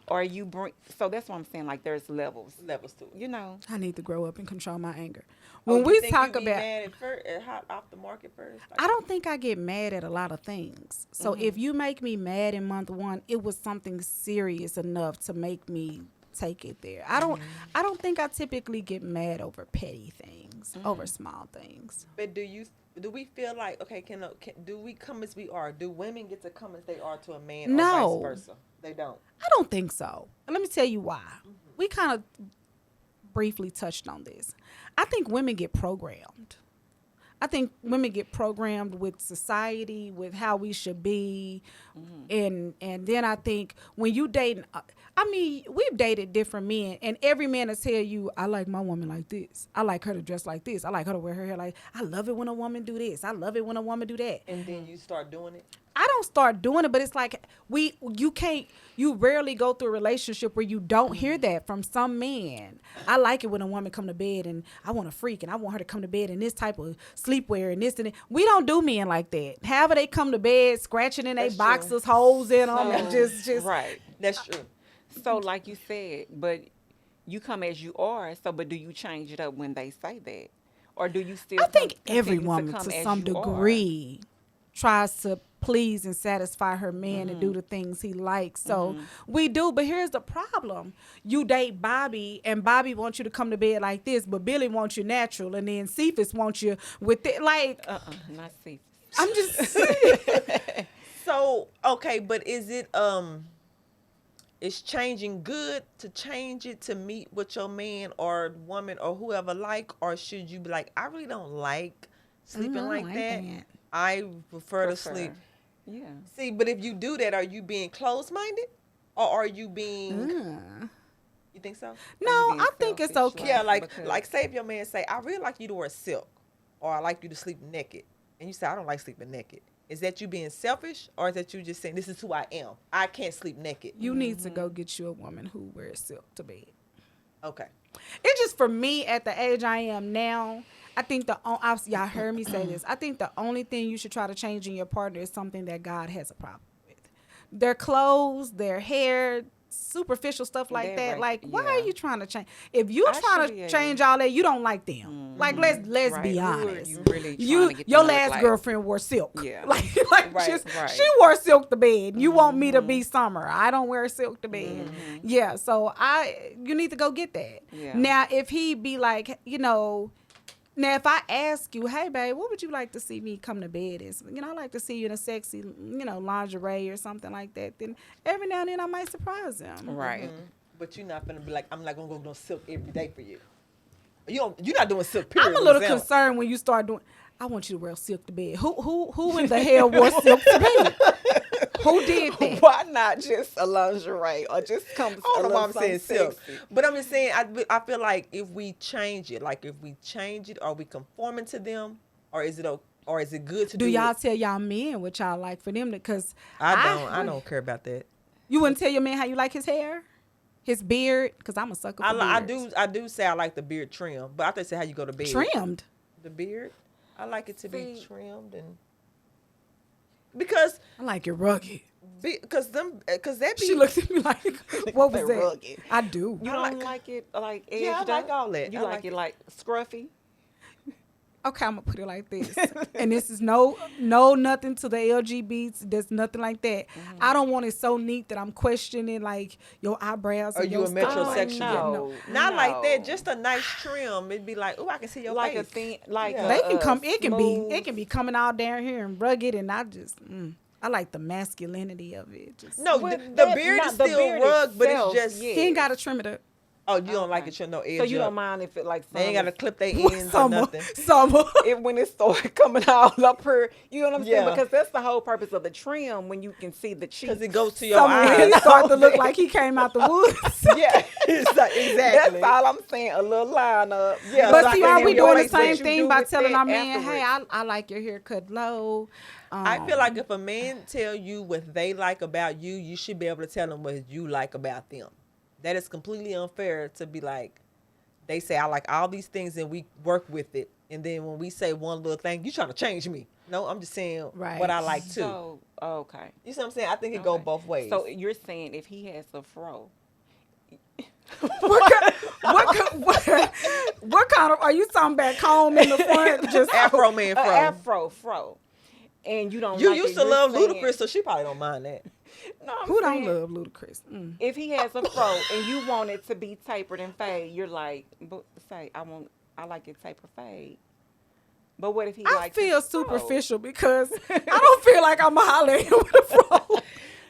S2: or so that's what I'm saying. Like, there's levels.
S5: levels to it.
S3: I need to grow up and control my anger.
S5: Oh,
S3: When
S5: you
S3: we
S5: think
S3: talk
S5: you be
S3: about,
S5: mad at first, hot off the market first. Like,
S3: I don't think I get mad at a lot of things. So if you make me mad in month one, it was something serious enough to make me take it there. I don't think I typically get mad over petty things, over small things.
S5: But do we feel like do we come as we are? Do women get to come as they are to a man,
S3: No.
S5: or vice versa? They don't.
S3: I don't think so. And let me tell you why. We kind of briefly touched on this. I think women get programmed. I think women get programmed with society, with how we should be, and then I think when you dating, I mean, we've dated different men, and every man will tell you, I like my woman like this. I like her to dress like this. I like her to wear her hair like. I love it when a woman do this. I love it when a woman do that.
S5: And then you start doing it.
S3: I don't start doing it, but it's like you rarely go through a relationship where you don't hear that from some men. I like it when a woman come to bed and I want a freak and I want her to come to bed in this type of sleepwear and this and that. We don't do men like that. However they come to bed, scratching in their
S5: That's true.
S3: boxers, holes in them, and just
S2: right.
S5: That's true.
S2: So like you said, but you come as you are. So, but do you change it up when they say that, or do you still?
S3: I think
S2: continue
S3: every woman
S2: come
S3: to
S2: as
S3: some
S2: you are?
S3: degree tries to please and satisfy her man and do the things he likes. So we do, but here's the problem. You date Bobby and Bobby wants you to come to bed like this, but Billy wants you natural, and then Cephas wants you with it. Like,
S2: Not see.
S3: I'm just saying.
S5: So, okay, but is it is changing good to change it to meet what your man or woman or whoever like, or should you be like, I really don't like sleeping like that. I prefer to sleep.
S2: Yeah.
S5: See, but if you do that, are you being closed-minded, or are you being? You think so?
S3: No, I think it's
S2: selfish,
S3: okay.
S5: Yeah, like
S2: because-
S5: say if your man say, I really like you to wear silk, or I like you to sleep naked, and you say, I don't like sleeping naked. Is that you being selfish, or is that you just saying, this is who I am? I can't sleep naked.
S3: You need to go get you a woman who wears silk to bed.
S5: Okay.
S3: It's just for me at the age I am now. I think y'all heard me say this. I think the only thing you should try to change in your partner is something that God has a problem with. Their clothes, their hair, superficial stuff like
S2: That
S3: that.
S2: right,
S3: Like, why are
S2: yeah.
S3: you trying to change? If you trying
S2: Actually,
S3: to
S2: yeah.
S3: change all that, you don't like them. Like, let's
S2: Right.
S3: be
S2: Who are
S3: honest.
S2: you really trying to get to
S3: Your
S2: know?
S3: last
S2: Like-
S3: girlfriend wore silk.
S2: Yeah.
S3: Like
S2: Right,
S3: just
S2: right.
S3: she wore silk to bed. You want me to be Summer? I don't wear silk to bed. Yeah. So you need to go get that.
S2: Yeah.
S3: Now, if he be like, now, if I ask you, hey, babe, what would you like to see me come to bed in? I like to see you in a sexy, lingerie or something like that. Then every now and then I might surprise him.
S2: Right.
S5: But you're not gonna be like, I'm not gonna go no silk every day for you. You're not doing silk. Period.
S3: I'm a little
S5: What I'm saying.
S3: concerned when you start doing. I want you to wear silk to bed. Who in the hell wore silk to bed? Who did that?
S2: Why not just a lingerie or just come?
S5: I don't know why I'm saying silk,
S2: sexy?
S5: but I'm just saying I feel like if we change it, are we conforming to them, or is it good to do?
S3: Do y'all
S5: it?
S3: tell y'all men what y'all like for them? Because
S5: I don't care about that.
S3: You wouldn't tell your man how you like his hair, his beard? Because I'm a sucker for beards.
S5: I do say I like the beard trim, but I think say how you go to bed.
S3: Trimmed.
S5: The beard, I like it to be
S2: See-
S5: trimmed and because
S3: I like it rugged.
S5: that be
S3: She looked at me like, what was
S2: Say
S3: that?
S2: rugged.
S3: I do.
S2: You don't like it like edged
S5: Yeah, I like
S2: up?
S5: all that.
S2: You
S5: I
S2: like
S5: like
S2: it
S5: it.
S2: like scruffy?
S3: Okay, I'm gonna put it like this, and this is no nothing to the LGBTs. There's nothing like that. I don't want it so neat that I'm questioning like your eyebrows.
S5: Are
S3: and
S5: you
S3: your
S5: a
S3: stuff.
S5: metrosexual?
S2: no.
S5: Not like that.
S2: No.
S5: Just a nice trim. It'd be like, oh, I can see your
S2: Like
S5: face.
S2: a thing, like
S5: Yeah.
S3: They can
S2: a
S3: come. It can be.
S2: smooth-
S3: It can be coming out down here and rugged, and I just. I like the masculinity of it. Just
S5: No,
S2: Well,
S5: the
S2: that-
S5: beard
S2: not
S5: is
S2: the
S5: still
S2: beard
S5: rugged, but it's
S2: itself,
S5: just.
S2: yeah.
S3: he ain't got to trim it up.
S5: Oh, you don't like
S2: Okay.
S5: it? You're no edge.
S2: So you
S5: up.
S2: don't mind if it like
S5: They ain't got to
S2: some-
S5: clip their ends or
S3: Summer,
S5: nothing.
S3: summer.
S2: if when it start coming out up here, you know what I'm saying?
S5: Yeah.
S2: Because that's the whole purpose of the trim when you can see the cheeks.
S5: Because it goes to your
S3: Summer when
S5: eyes.
S3: he start to look like he came out the woods.
S2: Yeah,
S5: Exactly.
S2: That's all I'm saying. A little line up.
S5: Yeah,
S3: But
S5: like
S3: see,
S5: and
S3: are
S5: then
S3: we
S5: your
S3: doing the
S5: face,
S3: same
S2: what you
S3: thing
S2: do
S3: by
S2: with
S3: telling
S2: that
S3: our man, hey,
S2: afterwards.
S3: I like your hair cut low?
S5: I feel like if a man tell you what they like about you, you should be able to tell them what you like about them. That is completely unfair to be like, they say, I like all these things and we work with it. And then when we say one little thing, you trying to change me. No, I'm just saying
S3: Right.
S5: what I like too.
S2: So, okay.
S5: You see what I'm saying? I think it go
S2: Okay.
S5: both ways.
S2: So you're saying if he has a fro,
S3: What kind of, are you talking about comb in the front? Just
S5: Afro man fro.
S2: fro, and you don't.
S5: You
S2: like
S5: used
S2: it,
S5: to
S2: you're
S5: love
S2: saying-
S5: Ludacris, so she probably don't mind that.
S2: No, I'm
S3: who don't
S2: saying
S3: love Ludacris?
S2: If he has a fro and you want it to be tapered and fade, you're like, but say I like it tapered fade. But what if he
S3: I
S2: likes
S3: feel
S2: his fro?
S3: superficial because I don't feel like I'm a holler at him with a fro.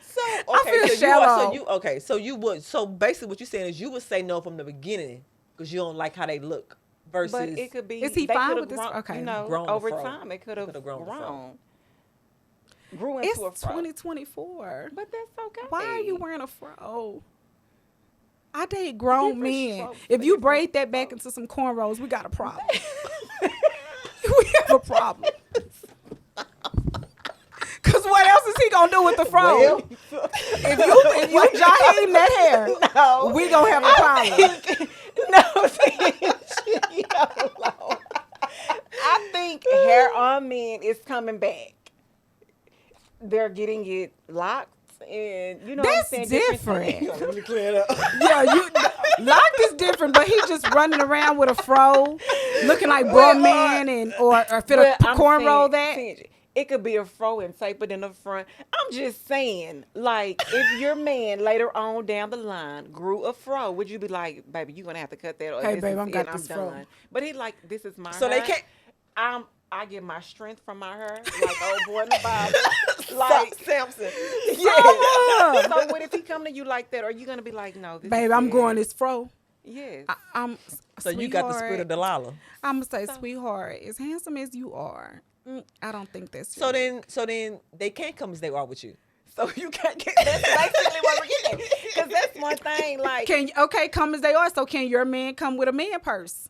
S5: So
S3: I
S5: okay,
S3: feel
S5: so
S3: shallow.
S5: you would. So basically, what you're saying is you would say no from the beginning because you don't like how they look, versus.
S2: But it could be.
S3: Is he
S2: they
S3: fine
S2: could've
S3: with this?
S2: grown-
S3: Okay.
S2: You know,
S5: Grown the
S2: over
S5: fro.
S2: time it could have
S5: Could've grown the fro.
S2: grown. Grew
S3: It's
S2: into a fro.
S3: 2024.
S2: But that's okay.
S3: Why are you wearing a fro? I date grown
S2: Different
S3: men.
S2: strokes
S3: If
S2: for
S3: you
S2: different
S3: braid that back into some cornrows, we got a problem. We have a problem. Cause what else is he gonna do with the fro?
S5: Well,
S3: if you jaheim that hair,
S2: No.
S3: we gonna have a problem.
S2: No, I think hair on men is coming back. They're getting it locked, and you know
S3: That's
S2: what I'm saying?
S3: different.
S2: things.
S5: let me clear it up.
S3: Yeah, locked is different, but he just running around with a fro, looking like bro man and or fit a
S2: But I'm
S3: cornrow
S2: saying, it could be a fro and tapered in the front. I'm just saying, like, if your man later on down the line grew a fro, would you be like, baby, you're gonna have to cut that, or
S3: Hey,
S2: this
S3: babe,
S2: is
S3: I'm got
S2: it,
S3: this
S2: I'm
S3: fro.
S2: done. But he like, this is my
S5: So
S2: hair.
S5: they can't.
S2: I get my strength from my hair, like old boy in the Bible. Like,
S5: Samson.
S2: yeah. So what if he come to you like that? Are you gonna be like, no, this
S3: Babe,
S2: is
S3: I'm
S2: it?
S3: going this fro.
S2: Yes.
S3: I'm
S5: So you got the spirit of Delilah.
S3: I'm gonna say, sweetheart, as handsome as you are, I don't think that's
S5: So
S3: you.
S5: then they can't come as they are with you.
S2: So you can't get that's basically what we're getting. Because that's one thing, like
S3: Come as they are. So can your man come with a man purse?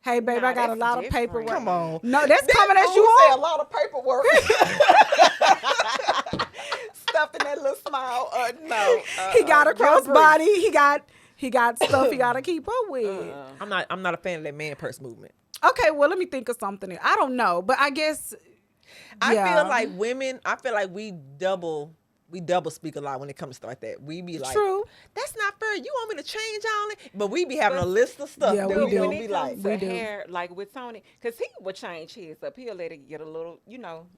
S3: Hey, babe,
S2: Nah,
S3: I got a
S2: that's
S3: lot of
S2: different.
S3: paperwork.
S5: Come on.
S3: No, that's coming as you
S2: Ooh, say
S3: are.
S2: a lot of paperwork. Stuffed in that little small. No.
S3: He got a
S2: you're
S3: crossbody. He got stuff he gotta keep up with.
S5: I'm not a fan of that man purse movement.
S3: Okay, well, let me think of something. I don't know, but I guess
S5: I
S3: yeah.
S5: feel like women. I feel like we double speak a lot when it comes to stuff like that. We be like,
S3: True.
S5: that's not fair. You want me to change all it? But we be having a list of stuff
S3: Yeah,
S5: that
S3: we
S5: we
S3: do.
S5: don't
S2: When
S5: be
S2: it
S5: like.
S2: comes to
S3: We do.
S2: hair, like with Tony, because he would change his up. He'll let it get a little,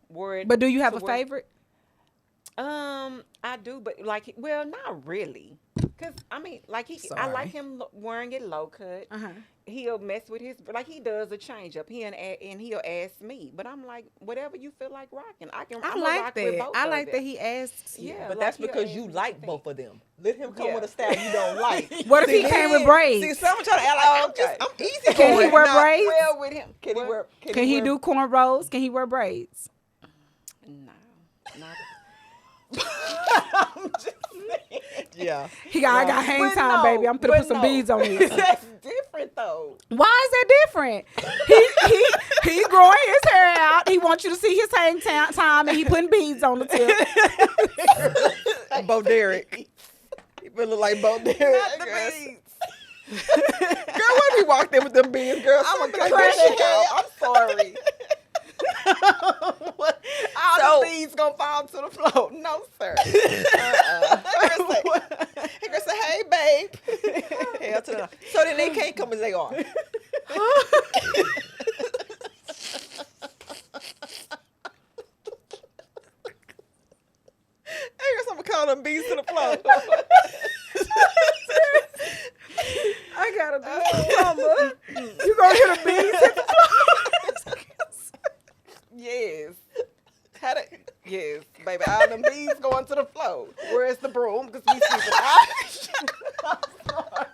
S2: word.
S3: But do you have
S2: to
S3: a
S2: where-
S3: favorite?
S2: I do, but like, well, not really. Cause I mean, like I
S3: Sorry.
S2: like him wearing it low cut.
S3: Uh-huh.
S2: He'll mess with his, like he does a change up. And he'll ask me, but I'm like, whatever you feel like rocking,
S3: I
S2: I'm
S3: like
S2: rock with
S3: that.
S2: both
S3: I
S2: of
S3: like
S2: it.
S3: that he asks you.
S2: Yeah.
S5: But
S2: like
S5: that's
S2: he'll
S5: because
S2: ask
S5: you
S2: me
S5: like
S2: anything.
S5: both of them. Let him come
S2: Yeah.
S5: with a style you don't like.
S3: What if he came with braids?
S5: See, someone trying to act like I'm easy.
S3: Can he
S5: going.
S3: wear
S5: Nah,
S3: braids?
S2: Well, with him,
S5: Can he wear?
S3: Can he do cornrows? Can he wear braids?
S2: No, not.
S5: Yeah.
S3: I got hang
S2: But
S3: time,
S2: no,
S3: baby. I'm gonna
S2: but
S3: put some
S2: no.
S3: beads on it.
S2: That's different though.
S3: Why is that different? He growing his hair out. He wants you to see his hang time, and he putting beads on the tip.
S5: Bo Derek. He feel like Bo Derek.
S2: Not the
S5: Girl,
S2: beads.
S5: when we walked in with them beads, girl,
S2: I'm
S5: someone
S2: a
S5: be like,
S2: crash
S5: "Where's
S2: out.
S5: that
S2: I'm sorry. All
S5: So-
S2: the beads gonna fall to the floor. No, sir.
S5: He gonna say, "Hey, babe." Hell to the- So then they can't come as they are. I guess I'm gonna call them bees to the floor.
S3: I gotta do something. You gonna hit a bead?
S2: Yes. Yes, baby. All them bees going to the floor. Where's the broom? Because we see the I'm sorry.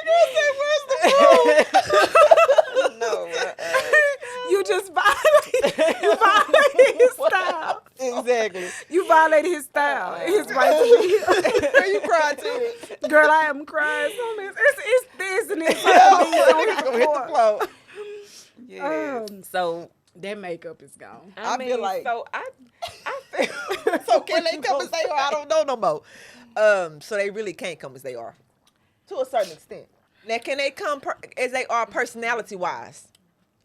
S5: Where's the broom?
S2: No.
S3: You just violated his style.
S5: Exactly.
S3: You violated his style. His right to be here.
S5: Are you crying too?
S3: Girl, I am crying so much. It's this and it's
S5: Niggas gonna hit the floor.
S2: Yes.
S5: So
S3: that makeup is gone.
S5: I feel like-
S2: so I feel
S5: So can they come as they are? I don't know no more. So they really can't come as they are, to a certain extent. Now, can they come as they are personality wise?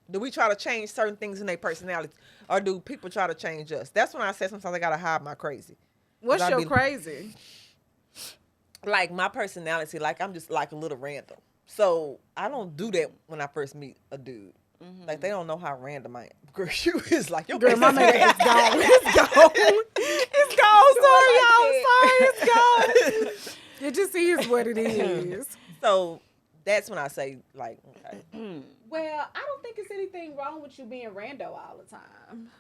S5: Do we try to change certain things in their personality, or do people try to change us? That's when I say sometimes I gotta hide my crazy.
S3: What's
S5: I
S3: your
S5: be-
S3: crazy?
S5: Like my personality, like I'm just like a little random. So I don't do that when I first meet a dude. Like they don't know how random I am. Girl, you is like your
S3: Girl, my
S5: face is
S3: makeup is gone. It's gone. It's gone. Sorry, y'all. Sorry, it's gone. It just is what it is.
S5: So that's when I say like, okay.
S3: Well, I don't think it's anything wrong with you being rando all the time.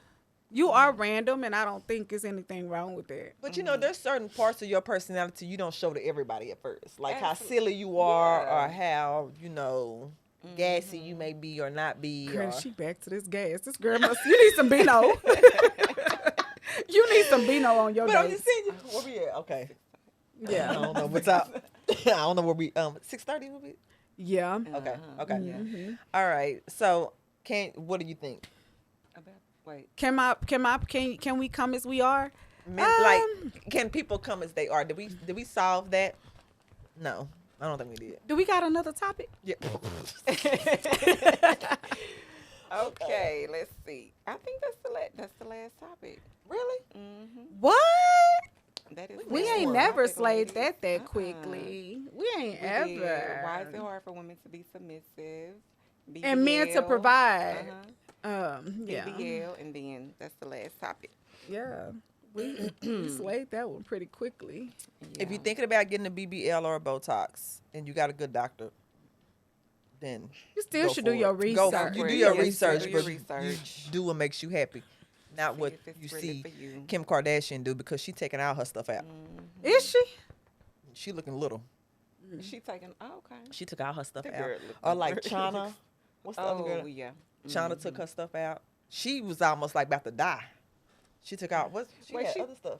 S3: You are random, and I don't think there's anything wrong with that.
S5: But you know, there's certain parts of your personality you don't show to everybody at first, like how
S2: Absolutely.
S5: silly you are,
S2: Yeah.
S5: or how gassy you may be or not be.
S3: Girl,
S5: Or...
S3: she back to this gas. This girl must. You need some Beano. You need some Beano on your
S5: But I'm
S3: days.
S5: just saying, where we at? Okay, I
S3: Yeah,
S5: don't know what's up. I don't know where we 6:30 will be.
S3: yeah.
S5: Okay, okay.
S3: Mm-hmm.
S5: All right. So, what do you think?
S2: Wait.
S3: Can we come as we are?
S5: Like, can people come as they are? Did we solve that? No, I don't think we did.
S3: Do we got another topic?
S5: Yeah.
S2: Okay, let's see. I think that's the last topic.
S5: Really?
S3: What?
S2: That is.
S3: We
S2: the
S3: ain't
S2: last
S3: never
S2: topic,
S3: slayed
S2: ladies.
S3: that quickly. We ain't
S2: We
S3: ever.
S2: did. Why is it hard for women to be submissive?
S3: And men to
S2: BBL,
S3: provide.
S2: Uh-huh.
S3: Yeah.
S2: BBL, and then that's the last topic.
S3: Yeah. We slayed that one pretty quickly.
S5: If you're
S2: Yeah.
S5: thinking about getting a BBL or a Botox, and you got a good doctor, then
S3: You still
S5: go
S3: should
S5: for
S3: do your
S5: it. Go for it.
S3: research.
S5: You do
S2: Yeah,
S5: your
S2: you
S5: research,
S2: do your
S5: but
S2: research.
S5: you do what makes you happy, not
S2: See
S5: what
S2: if it's
S5: you
S2: really
S5: see
S2: for you.
S5: Kim Kardashian do, because she taking all her stuff out.
S3: Is she?
S5: She looking little.
S2: She taking. Oh, okay.
S5: She took all her stuff
S2: The
S5: out.
S2: girl look
S5: Or like
S2: good.
S5: China. What's the other
S2: Oh
S5: girl?
S2: yeah.
S5: China took her stuff out. She was almost like about to die. She took out what? She
S2: Wait,
S5: had
S2: she-
S5: other stuff.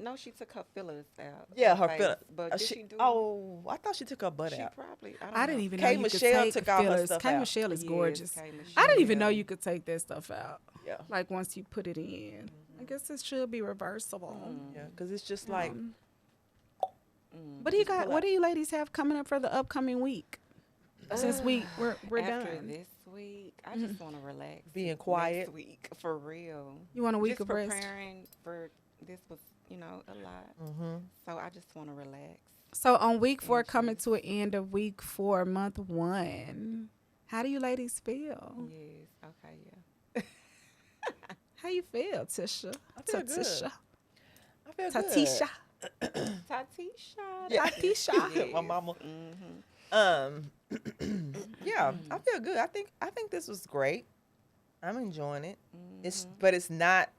S2: No, she took her fillers out.
S5: Yeah, her
S2: face,
S5: filler.
S2: But did she do?
S5: Oh, I thought she took her butt
S2: she
S5: out.
S2: probably.
S3: I didn't
S2: know.
S3: even
S5: K.
S3: know you
S5: Michelle
S3: could take
S5: took all her
S3: fillers.
S5: stuff
S3: K.
S5: out.
S3: Michelle is
S2: Yes,
S3: gorgeous.
S2: K.
S3: I didn't even
S2: Michelle.
S3: know you could take that stuff out.
S5: Yeah,
S3: Like once you put it in. I guess it should be reversible.
S5: yeah, because it's just like
S3: What do you
S5: Just
S3: got?
S5: pull
S3: What
S5: out.
S3: do you ladies have coming up for the upcoming week? Since we're
S2: After
S3: done.
S2: this week, I just want to relax.
S5: Being
S2: next
S5: quiet.
S2: week, for real.
S3: You want a week
S2: Just
S3: of rest?
S2: preparing for this was, a lot. So I just want to relax.
S3: So on week 4, coming to an end of week 4, month 1, how do you ladies feel?
S2: Yes. Okay. Yeah.
S3: How you feel, Tisha?
S5: I feel good.
S3: Tatisha.
S5: I feel
S3: Tatisha.
S2: Tatisha.
S5: Yeah.
S3: Tatisha.
S5: good. My mama. Yeah, I feel good. I think this was great. I'm enjoying it. But it's not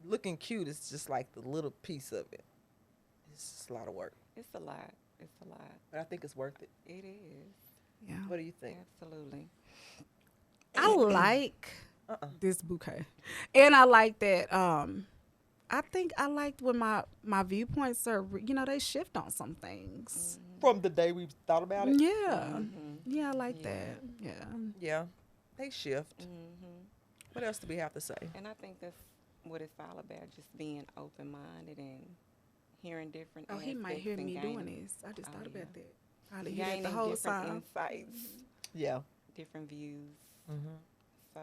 S5: looking cute. It's just like the little piece of it. It's just a lot of work,
S2: It's a lot. It's a lot.
S5: but I think it's worth it.
S2: It is.
S3: Yeah.
S5: What do you think?
S2: Absolutely.
S3: I like this bouquet. And I like that I think I liked when my viewpoints are they shift on some things.
S5: From the day we thought about it.
S3: Yeah. Yeah, I like that. Yeah.
S5: Yeah, they shift. What else do we have to say?
S2: And I think that's what it's all about, just being open-minded and hearing different
S3: Oh, he might
S2: aspects
S3: hear
S2: and
S3: me
S2: gaining-
S3: doing this. I just
S2: Oh,
S3: thought
S2: yeah.
S3: about that. Probably hear that
S2: gaining
S3: the whole
S2: different
S3: time.
S2: insights,
S5: Yeah.
S2: different views. So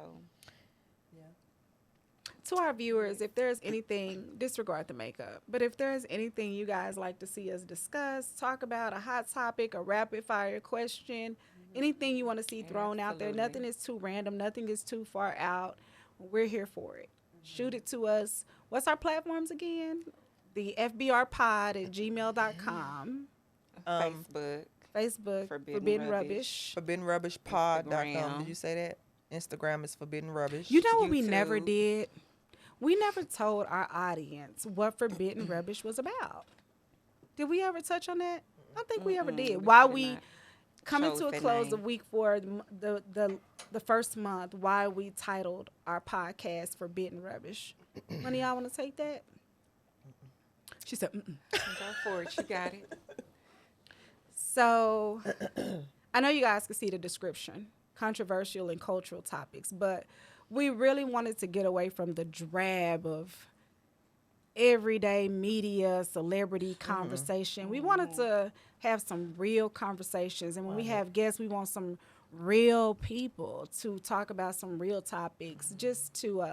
S3: To our viewers, if there's anything, disregard the makeup, but if there's anything you guys like to see us discuss, talk about, a hot topic, a rapid fire question, anything you want to see thrown out there,
S2: Absolutely.
S3: nothing is too random, nothing is too far out, we're here for it. Shoot it to us. What's our platforms again? The FBRpod at gmail.com.
S2: Facebook,
S3: Facebook,
S2: Forbidden
S3: Forbidden
S2: Rubbish.
S3: Rubbish.
S5: ForbiddenRubbishPod.com.
S2: Instagram.
S5: Did you say that? Instagram is Forbidden Rubbish.
S3: You know what we never
S2: YouTube.
S3: did? We never told our audience what Forbidden Rubbish was about. Did we ever touch on that? I don't think we ever did.
S2: we
S3: Why
S2: did
S3: we
S2: not.
S3: coming
S2: chose
S3: to a
S2: that
S3: close
S2: name.
S3: of week 4, the first month, why we titled our podcast Forbidden Rubbish. One of y'all want to take that? She said, mm-mm.
S2: Go for it. You got it.
S3: So I know you guys can see the description, controversial and cultural topics, but we really wanted to get away from the drab of everyday media, celebrity conversation. We wanted to have some real conversations. And when we have guests, we want some real people to talk about some real topics, just to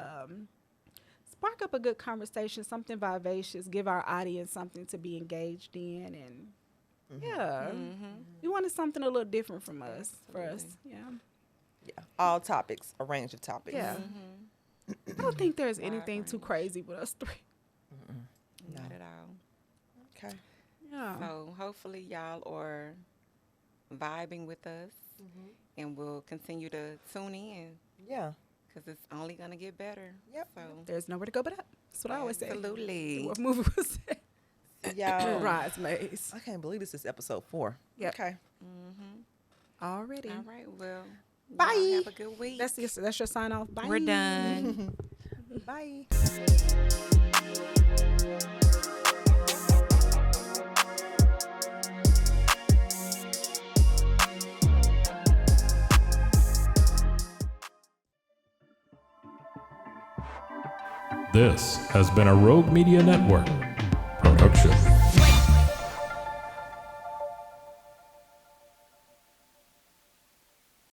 S3: spark up a good conversation, something vivacious, give our audience something to be engaged in. And yeah, we wanted something a little different from us, for us. Yeah.
S5: Yeah. All topics, a range of topics.
S3: Yeah. I don't think there's anything too crazy with us 3.
S2: Not at all.
S5: Okay.
S3: Yeah.
S2: So hopefully y'all are vibing with us, and we'll continue to tune in.
S5: Yeah.
S2: because it's only gonna get better.
S5: Yep.
S2: So
S3: There's nowhere to go but up. That's what I always say.
S2: absolutely.
S3: What movie was that?
S5: Y'all,
S3: Bridesmaids.
S5: I can't believe this is episode 4.
S3: Yep.
S5: Okay.
S3: Already.
S2: All right. Well,
S5: Bye.
S2: y'all have a good week.
S3: That's your sign off. Bye.
S2: We're done.
S5: Bye.
S1: This has been a Rogue Media Network production.